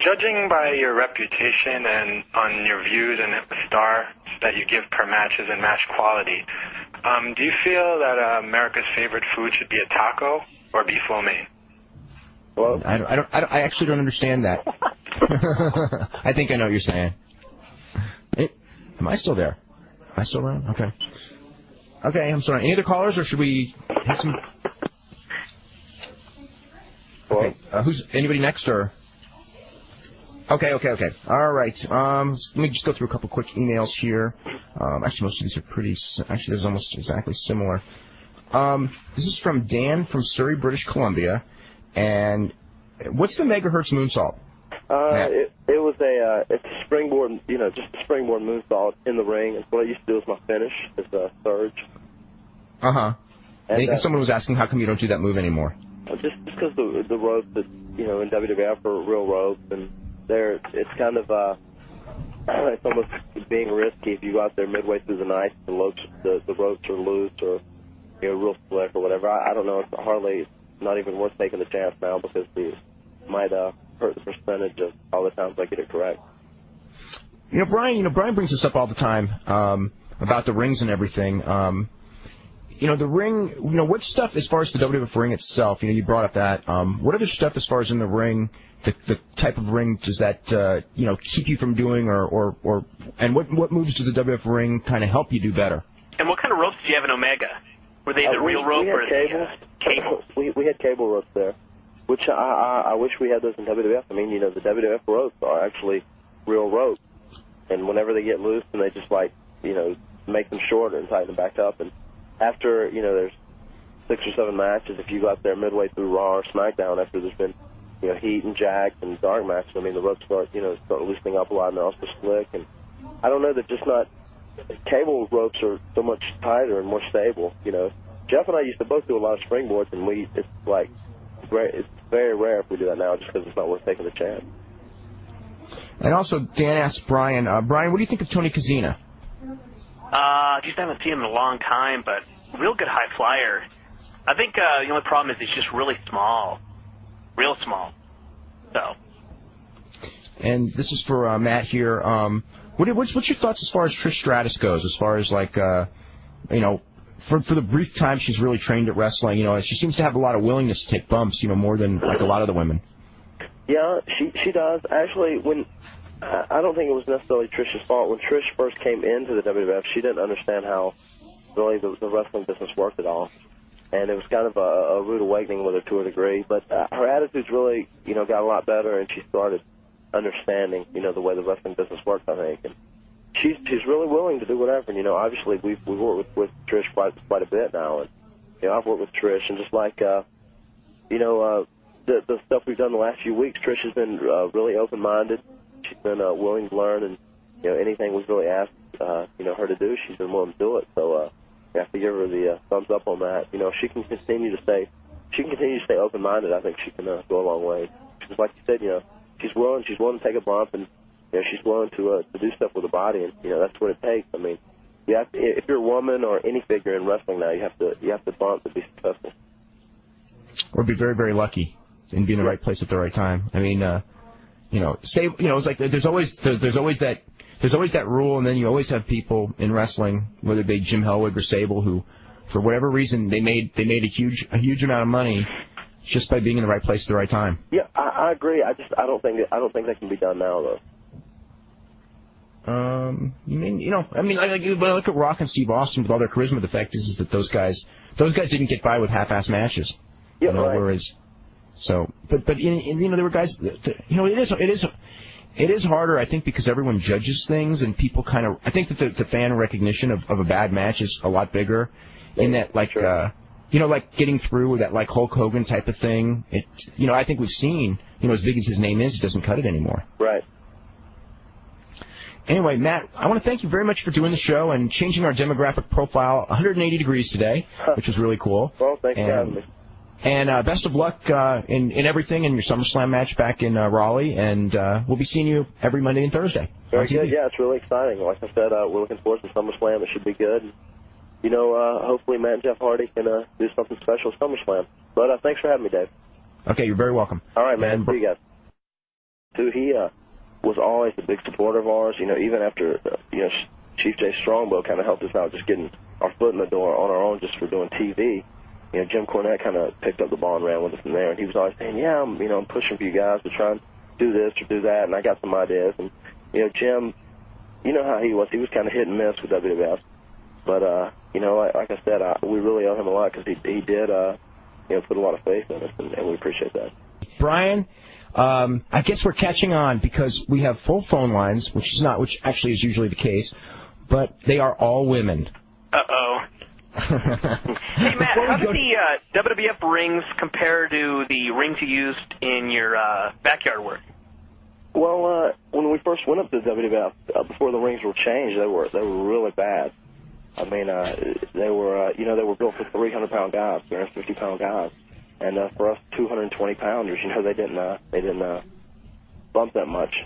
Judging by your reputation and on your views and the stars that you give per matches and match quality, do you feel that America's favorite food should be a taco or beef lo mein? Well, I actually don't understand that. I think I know what you're saying. Am I still there? Am I still around? Okay. Okay, I'm sorry. Any other callers, or should we hit some... Okay, anybody next, or... Okay. All right. Let me just go through a couple quick emails here. Actually, most of these are pretty... Actually, there's almost exactly similar. This is from Dan from Surrey, British Columbia. And what's the megahertz moonsault? It's a springboard, just a springboard moonsault in the ring. And what I used to do is my finish is a surge. Uh-huh. And someone was asking how come you don't do that move anymore. Just because the ropes that, in WWF are real ropes, and it's kind of, it's almost being risky if you go out there midway through the night, the ropes are loose or, real slick or whatever. I don't know. It's hardly, not even worth taking the chance now because it might hurt the percentage of all the times I get it correct. Brian brings this up all the time about the rings and everything. The ring, what stuff as far as the WWF ring itself, you brought up that. What other stuff as far as in the ring, the type of ring does that, keep you from doing and what moves do the WWF ring kind of help you do better? And what kind of ropes do you have in Omega? Were they the real rope or the cable? We had cable ropes there, which I wish we had those in WWF. I mean, the WWF ropes are actually real ropes. And whenever they get loose, and they just make them shorter and tighten them back up. And after, there's 6 or 7 matches, if you go out there midway through Raw or SmackDown after there's been, heat and jacks and dark matches, I mean, the ropes start loosening up a lot and they're also slick. And I don't know, they're just not, cable ropes are so much tighter and more stable, Jeff and I used to both do a lot of springboards, and it's very rare if we do that now just because it's not worth taking the chance. And also, Dan asked Brian, Brian, what do you think of Tony Kozina? Just haven't seen him in a long time, but real good high flyer. I think the only problem is he's just really small. Real small. So. And this is for Matt here. What's your thoughts as far as Trish Stratus goes, as far as, for the brief time she's really trained at wrestling, she seems to have a lot of willingness to take bumps, more than, a lot of the women. Yeah, she does. Actually, I don't think it was necessarily Trish's fault. When Trish first came into the WWF, she didn't understand how really the wrestling business worked at all. And it was kind of a rude awakening with her to a degree. But her attitude's really, got a lot better, and she started understanding, the way the wrestling business works, I think. And she's really willing to do whatever. And, obviously we've worked with Trish quite a bit now. And, I've worked with Trish, and just like, the stuff we've done the last few weeks, Trish has been really open-minded. She's been willing to learn, and anything we've really asked her to do, she's been willing to do it. So we have to give her the thumbs up on that. She can continue to stay open-minded. I think she can go a long way. Because like you said, she's willing to take a bump, and she's willing to do stuff with her body, and that's what it takes. I mean, if you're a woman or any figure in wrestling now, you have to bump to be successful. Or be very, very lucky and be in the right place at the right time. I mean, it's like there's always that rule, and then you always have people in wrestling, whether it be Jim Hellwig or Sable, who, for whatever reason, they made a huge amount of money just by being in the right place at the right time. Yeah, I agree. I don't think that can be done now, though. When I look at Rock and Steve Austin with all their charisma, the fact is that those guys didn't get by with half-ass matches. Yeah, right. Whereas, but there were guys that, it is harder, I think, because everyone judges things, and people kind of, I think that the fan recognition of a bad match is a lot bigger, in that, sure. Like getting through with that, like Hulk Hogan type of thing. I think we've seen, as big as his name is, it doesn't cut it anymore. Right. Anyway, Matt, I want to thank you very much for doing the show and changing our demographic profile 180 degrees today, which was really cool. Well, thanks for having me. And best of luck in everything in your SummerSlam match back in Raleigh, and we'll be seeing you every Monday and Thursday. Very good. Yeah, it's really exciting. Like I said, we're looking forward to SummerSlam. It should be good. Hopefully Matt and Jeff Hardy can do something special at SummerSlam. But thanks for having me, Dave. Okay, you're very welcome. All right, man. See you guys. He was always a big supporter of ours. Even after Chief Jay Strongbow kind of helped us out, just getting our foot in the door on our own, just for doing TV. Jim Cornette kind of picked up the ball and ran with us from there, and he was always saying, "Yeah, I'm pushing for you guys to try and do this or do that, and I got some ideas. And, you know, Jim, you know how he was. He was kind of hit and miss with WWF. But, you know, like I said, we really owe him a lot because he did, you know, put a lot of faith in us, and we appreciate that. Brian, I guess we're catching on because we have full phone lines, which actually is usually the case, but they are all women. Uh-oh. Hey, Matt, how did the WWF rings compare to the rings you used in your backyard work? Well, when we first went up to WWF, before the rings were changed, they were really bad. I mean, they were you know, they were built for 300-pound guys, 350-pound guys, and for us 220-pounders, you know, they didn't bump that much.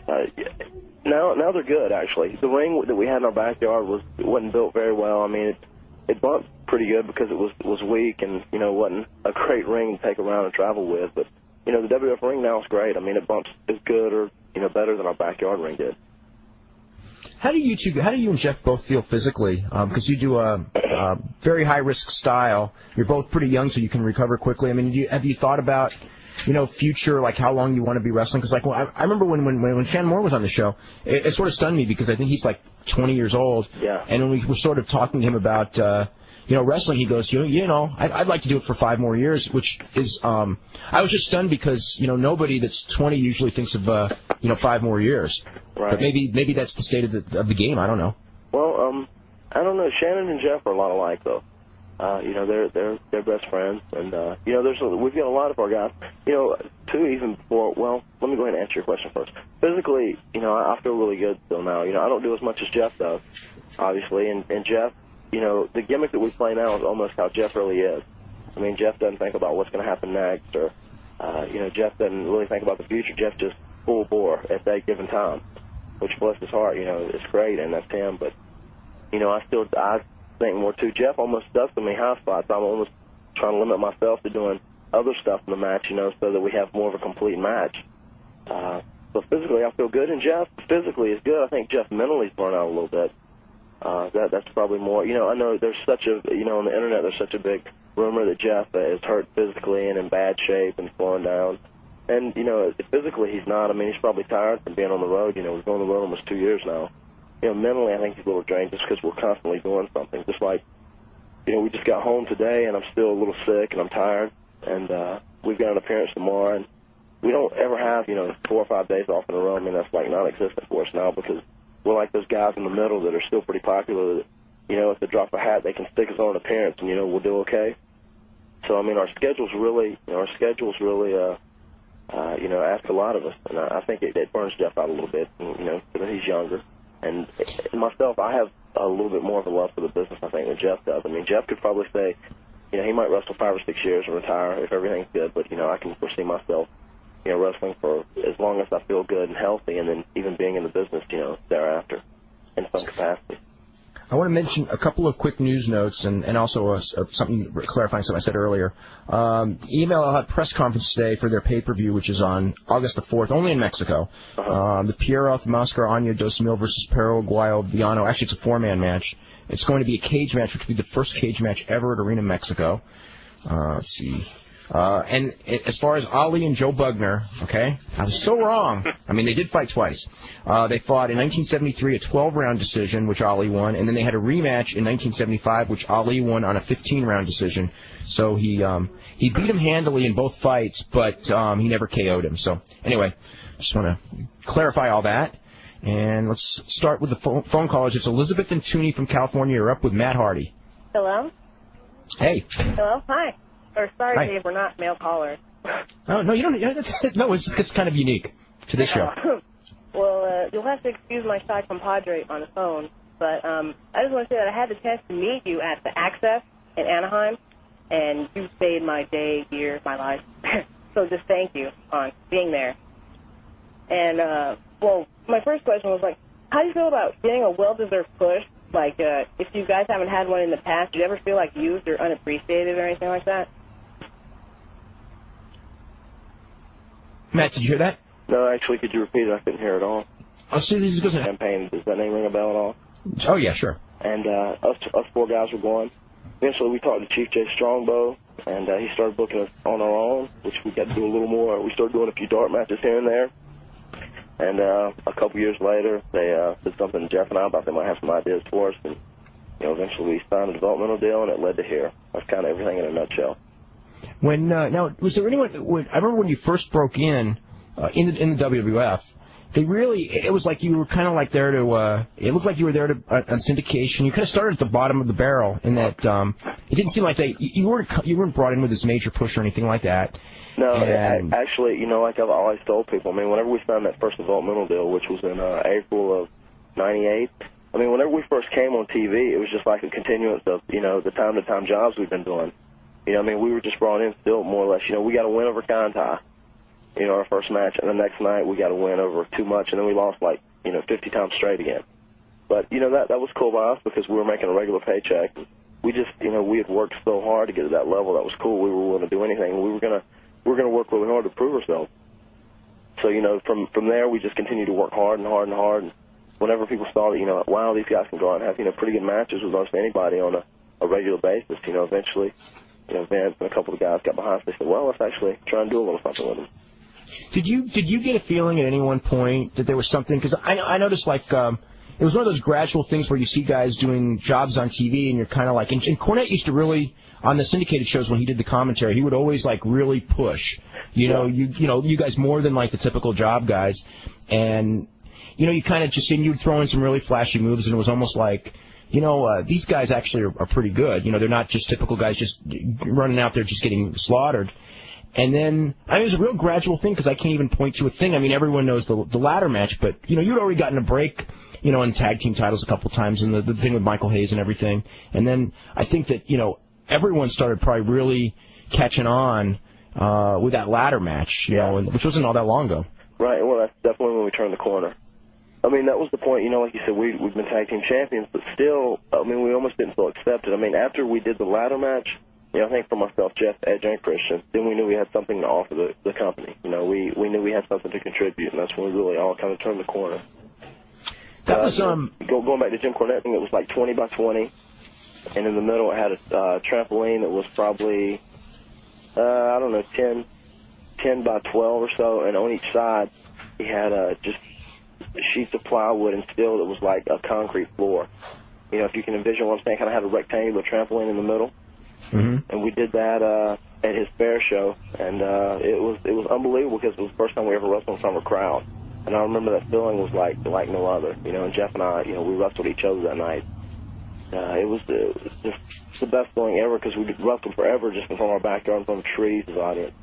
Now they're good, actually. The ring that we had in our backyard wasn't built very well. I mean, it bumped pretty good because it was weak and, you know, wasn't a great ring to take around and travel with. But, you know, the WWF ring now is great. I mean, it bumps as good or, you know, better than our backyard ring did. How do you and Jeff both feel physically? Because you do a very high-risk style. You're both pretty young, so you can recover quickly. I mean, have you thought about, you know, future, like how long you want to be wrestling? Because, like, well, I remember when Shannon Moore was on the show, it sort of stunned me because I think he's like 20 years old. Yeah. And when we were sort of talking to him about, you know, wrestling, he goes, you know, I'd like to do it for 5 more years, which is, I was just stunned because, you know, nobody that's 20 usually thinks of, you know, 5 more years. Right. But maybe that's the state of the game. I don't know. Well, I don't know. Shannon and Jeff are a lot alike, though. You know, they're best friends, and you know, we've got a lot of our guys. You know, too, even before. Well, let me go ahead and answer your question first. Physically, you know, I feel really good still now. You know, I don't do as much as Jeff does, obviously, and Jeff. You know, the gimmick that we play now is almost how Jeff really is. I mean, Jeff doesn't think about what's going to happen next, or you know, Jeff doesn't really think about the future. Jeff just full bore at that given time, which bless his heart. You know, it's great, and that's him. But you know, I think more too. Jeff almost does to me high spots. I'm almost trying to limit myself to doing other stuff in the match, you know, so that we have more of a complete match. But physically, I feel good, and Jeff physically is good. I think Jeff mentally is burnt out a little bit. That's probably more. You know, I know there's such a, you know, on the internet there's such a big rumor that Jeff is hurt physically and in bad shape and slowing down. And, you know, physically he's not. I mean, he's probably tired from being on the road. You know, we've been on the road almost 2 years now. You know, mentally, I think he's a little drained just because we're constantly doing something. Just like, you know, we just got home today, and I'm still a little sick, and I'm tired, and we've got an appearance tomorrow, and we don't ever have, you know, 4 or 5 days off in a row. I mean, that's like non-existent for us now because we're like those guys in the middle that are still pretty popular that, you know, if they drop a hat, they can stick us on an appearance, and, you know, we'll do okay. So, I mean, our schedules really, you know, ask a lot of us, and I think it burns Jeff out a little bit, you know, because he's younger. And myself, I have a little bit more of a love for the business, I think, than Jeff does. I mean, Jeff could probably say, you know, he might wrestle 5 or 6 years and retire if everything's good, but, you know, I can foresee myself, you know, wrestling for as long as I feel good and healthy, and then even being in the business, you know, thereafter in some capacity. I want to mention a couple of quick news notes and also something clarifying something I said earlier. Email will have a press conference today for their pay-per-view, which is on August the 4th, only in Mexico. The Piero Mascara Año 2000 versus Paraguayo Viano. Actually, it's a 4-man match. It's going to be a cage match, which will be the first cage match ever at Arena Mexico. Let's see. And as far as Ali and Joe Bugner, okay, I was so wrong. I mean, they did fight twice. They fought in 1973 a 12-round decision, which Ali won, and then they had a rematch in 1975, which Ali won on a 15-round decision. So he beat him handily in both fights, but he never KO'd him. So anyway, just want to clarify all that. And let's start with the phone callers. It's Elizabeth and Tooney from California. You're up with Matt Hardy. Hello? Hey. Hello? Hi. Or sorry, Hi. Dave, we're not male callers. Oh, no, you don't. No, it's just kind of unique to this show. Well, you'll have to excuse my shy compadre on the phone, but I just want to say that I had the chance to meet you at the Access in Anaheim, and you saved my day, year, my life. So just thank you on being there. And, well, my first question was, like, how do you feel about getting a well-deserved push? Like, if you guys haven't had one in the past, do you ever feel like used or unappreciated or anything like that? Matt, did you hear that? No, actually, could you repeat it? I couldn't hear it all. Oh, see, this goes ahead. Campaign, does that name ring a bell at all? Oh, yeah, sure. And us 4 guys were going. Eventually, we talked to Chief J. Strongbow, and he started booking us on our own, which we got to do a little more. We started doing a few dart matches here and there. And a couple years later, they did something Jeff and I thought they might have some ideas for us, and eventually we signed a developmental deal, and it led to here. That's kind of everything in a nutshell. When now, was there anyone? I remember when you first broke in the WWF. It was like you were kind of like there to. It looked like you were there to on syndication. You kind of started at the bottom of the barrel in that it didn't seem like you weren't brought in with this major push or anything like that. No, actually, like I've always told people, I mean, whenever we signed that first developmental deal, which was in April of '98, I mean, whenever we first came on TV, it was just like a continuance of, the time-to-time jobs we've been doing. I mean, we were just brought in still more or less, we got a win over Conti, our first match, and the next night we got a win over Too Much, and then we lost 50 times straight again. But, that was cool by us because we were making a regular paycheck. We just, we had worked so hard to get to that level. That was cool. We were willing to do anything. We were going to work really hard to prove ourselves. So, from there, we just continued to work hard and hard and hard. And whenever people saw that, wow, these guys can go out and have, pretty good matches with most anybody on a regular basis, eventually, Vance and a couple of guys got behind us. They said, well, let's actually try and do a little something with them. Did you get a feeling at any one point that there was something? Because I noticed, it was one of those gradual things where you see guys doing jobs on TV, and you're kind of like, and Cornette used to really, on the syndicated shows when he did the commentary, he would always really push, you guys more than the typical job guys, and you kind of just seen you'd throw in some really flashy moves, and it was almost like, these guys actually are pretty good. They're not just typical guys just running out there just getting slaughtered. And then, it was a real gradual thing because I can't even point to a thing. I mean, everyone knows the ladder match, but, you'd already gotten a break, on tag team titles a couple times and the thing with Michael Hayes and everything. And then I think that, everyone started probably really catching on with that ladder match, which wasn't all that long ago. Right. Well, that's definitely when we turned the corner. I mean, that was the point, like you said, we've been tag team champions, but still, I mean, we almost didn't feel accepted. I mean, after we did the ladder match, I think for myself, Jeff, Edge, and Christian, then we knew we had something to offer the company. We knew we had something to contribute, and that's when we really all kind of turned the corner. That was going back to Jim Cornette, I think it was 20 by 20, and in the middle it had a trampoline that was probably 10 by 12 or so, and on each side he had just sheets of plywood and steel that was like a concrete floor. If you can envision what I'm saying, kind of had a rectangular trampoline in the middle. Mm-hmm. And we did that at his fair show, and it was unbelievable because it was the first time we ever wrestled in front of a crowd. And I remember that feeling was like no other. And Jeff and I, we wrestled each other that night. It was just the best feeling ever because we wrestled forever just in front of our backyard in front of trees as audience.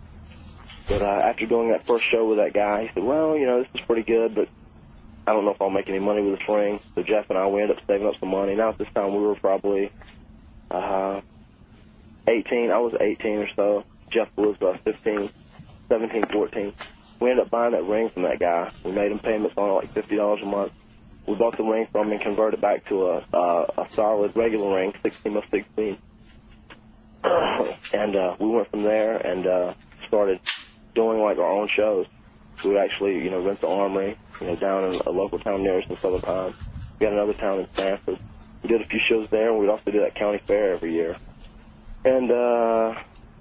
But after doing that first show with that guy, he said, well, this is pretty good, but I don't know if I'll make any money with this ring. So Jeff and I, we ended up saving up some money. Now at this time we were probably 18. I was 18 or so. Jeff was 15, 17, 14. We ended up buying that ring from that guy. We made him payments on it, $50 a month. We bought the ring from him and converted it back to a solid regular ring, 16 by 16. And we went from there and started doing our own shows. We would actually, rent the Armory, down in a local town near us in Southern Pines. We had another town in Stanford. We did a few shows there, and we'd also do that county fair every year. And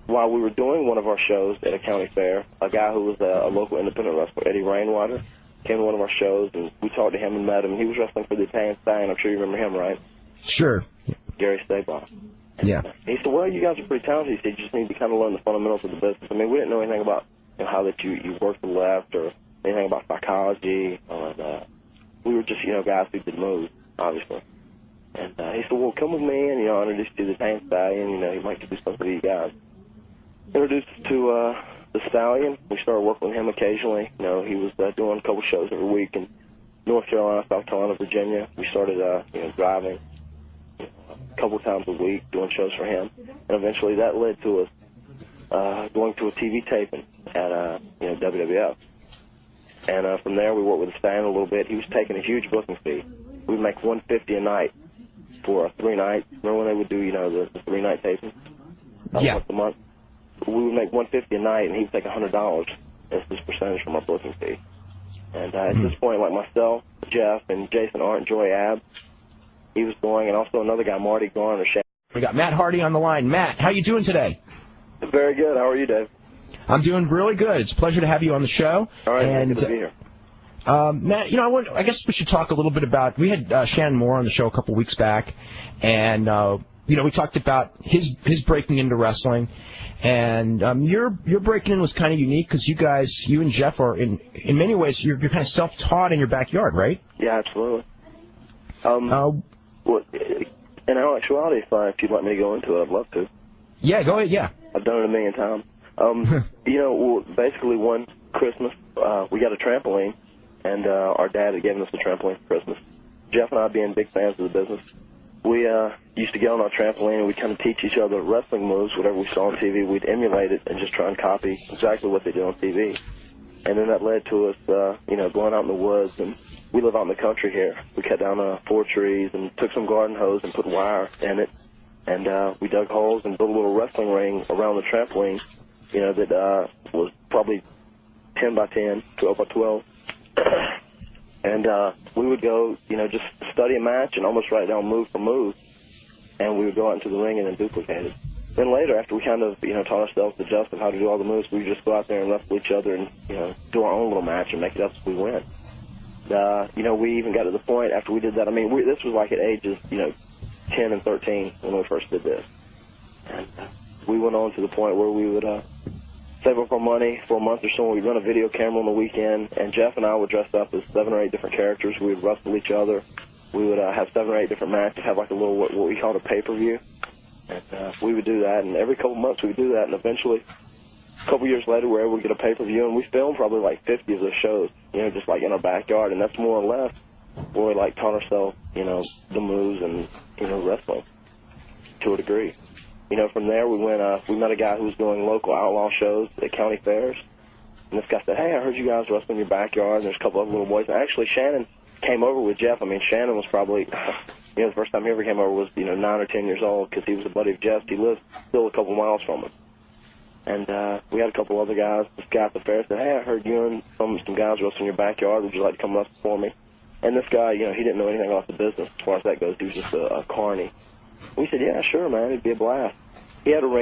while we were doing one of our shows at a county fair, a guy who was a local independent wrestler, Eddie Rainwater, came to one of our shows, and we talked to him and met him. He was wrestling for the Italian Stallion. I'm sure you remember him, right? Sure. Gary Stabaugh. Yeah. He said, well, you guys are pretty talented. He said, you just need to kind of learn the fundamentals of the business. I mean, we didn't know anything about how that you work the left or anything about psychology. We were just, guys who did moves, obviously. And he said, well, come with me, and, I'll introduce you to the Italian Stallion. He might do something for you guys. Introduced us to the Stallion. We started working with him occasionally. He was doing a couple shows every week in North Carolina, South Carolina, Virginia. We started, driving a couple times a week, doing shows for him. And eventually that led to us going to a TV taping at, WWF. And from there we worked with the Stallion a little bit. He was taking a huge booking fee. We'd make $150 a night for 3 nights. Remember when they would do, the 3-night taping? Yeah. Once a month? We would make $150 a night, and he would take $100 as his percentage from our booking fee. And at this point, like myself, Jeff, and Jason Arndt, Joy Ab, he was going, and also another guy, Marty Garner. We got Matt Hardy on the line. Matt, how you doing today? Very good. How are you, Dave? I'm doing really good. It's a pleasure to have you on the show. All right, and good to be here. Matt, I guess we should talk a little bit about. We had Shannon Moore on the show a couple weeks back, and we talked about his breaking into wrestling, and your breaking in was kind of unique because you and Jeff are in many ways you're kind of self-taught in your backyard, right? Yeah, absolutely. Well, in all actuality, if you'd like me to go into it, I'd love to. Yeah, go ahead. Yeah, I've done it a million times. Basically one Christmas, we got a trampoline, and our dad had given us a trampoline for Christmas. Jeff and I, being big fans of the business, we used to get on our trampoline and we'd kind of teach each other wrestling moves. Whatever we saw on TV, we'd emulate it and just try and copy exactly what they did on TV. And then that led to us, going out in the woods, and we live out in the country here. We cut down 4 trees and took some garden hose and put wire in it, and we dug holes and built a little wrestling ring around the trampoline, that was probably 10 by 10, 12 by 12. And we would go, just study a match and almost write down move for move, and we would go out into the ring and then duplicate it. Then later, after we kind of, taught ourselves the gist of how to do all the moves, we would just go out there and wrestle each other and, do our own little match and make it up as we went. We even got to the point after we did that. I mean, this was like at ages, 10 and 13 when we first did this. And we went on to the point where we would save up our money for a month or so. We'd run a video camera on the weekend, and Jeff and I would dress up as 7 or 8 different characters. We would wrestle each other. We would have 7 or 8 different matches, have like a little, what we called a pay-per-view. And we would do that, and every couple months we would do that, and eventually, a couple years later, we were able to get a pay-per-view, and we filmed probably like 50 of those shows, just like in our backyard, and that's more or less where we like taught ourselves, the moves and, wrestling to a degree. From there we met a guy who was doing local outlaw shows at county fairs, and this guy said, hey, I heard you guys wrestle in your backyard, and there's a couple of little boys. And actually, Shannon came over with Jeff. I mean, Shannon was probably, the first time he ever came over was, 9 or 10 years old, because he was a buddy of Jeff's. He lived still a couple miles from us. And we had a couple other guys. This guy at the fair said, hey, I heard you and some guys wrestle in your backyard. Would you like to come wrestle for me? And this guy, he didn't know anything about the business as far as that goes. He was just a carny. We said, yeah, sure, man. It'd be a blast. He had a ring.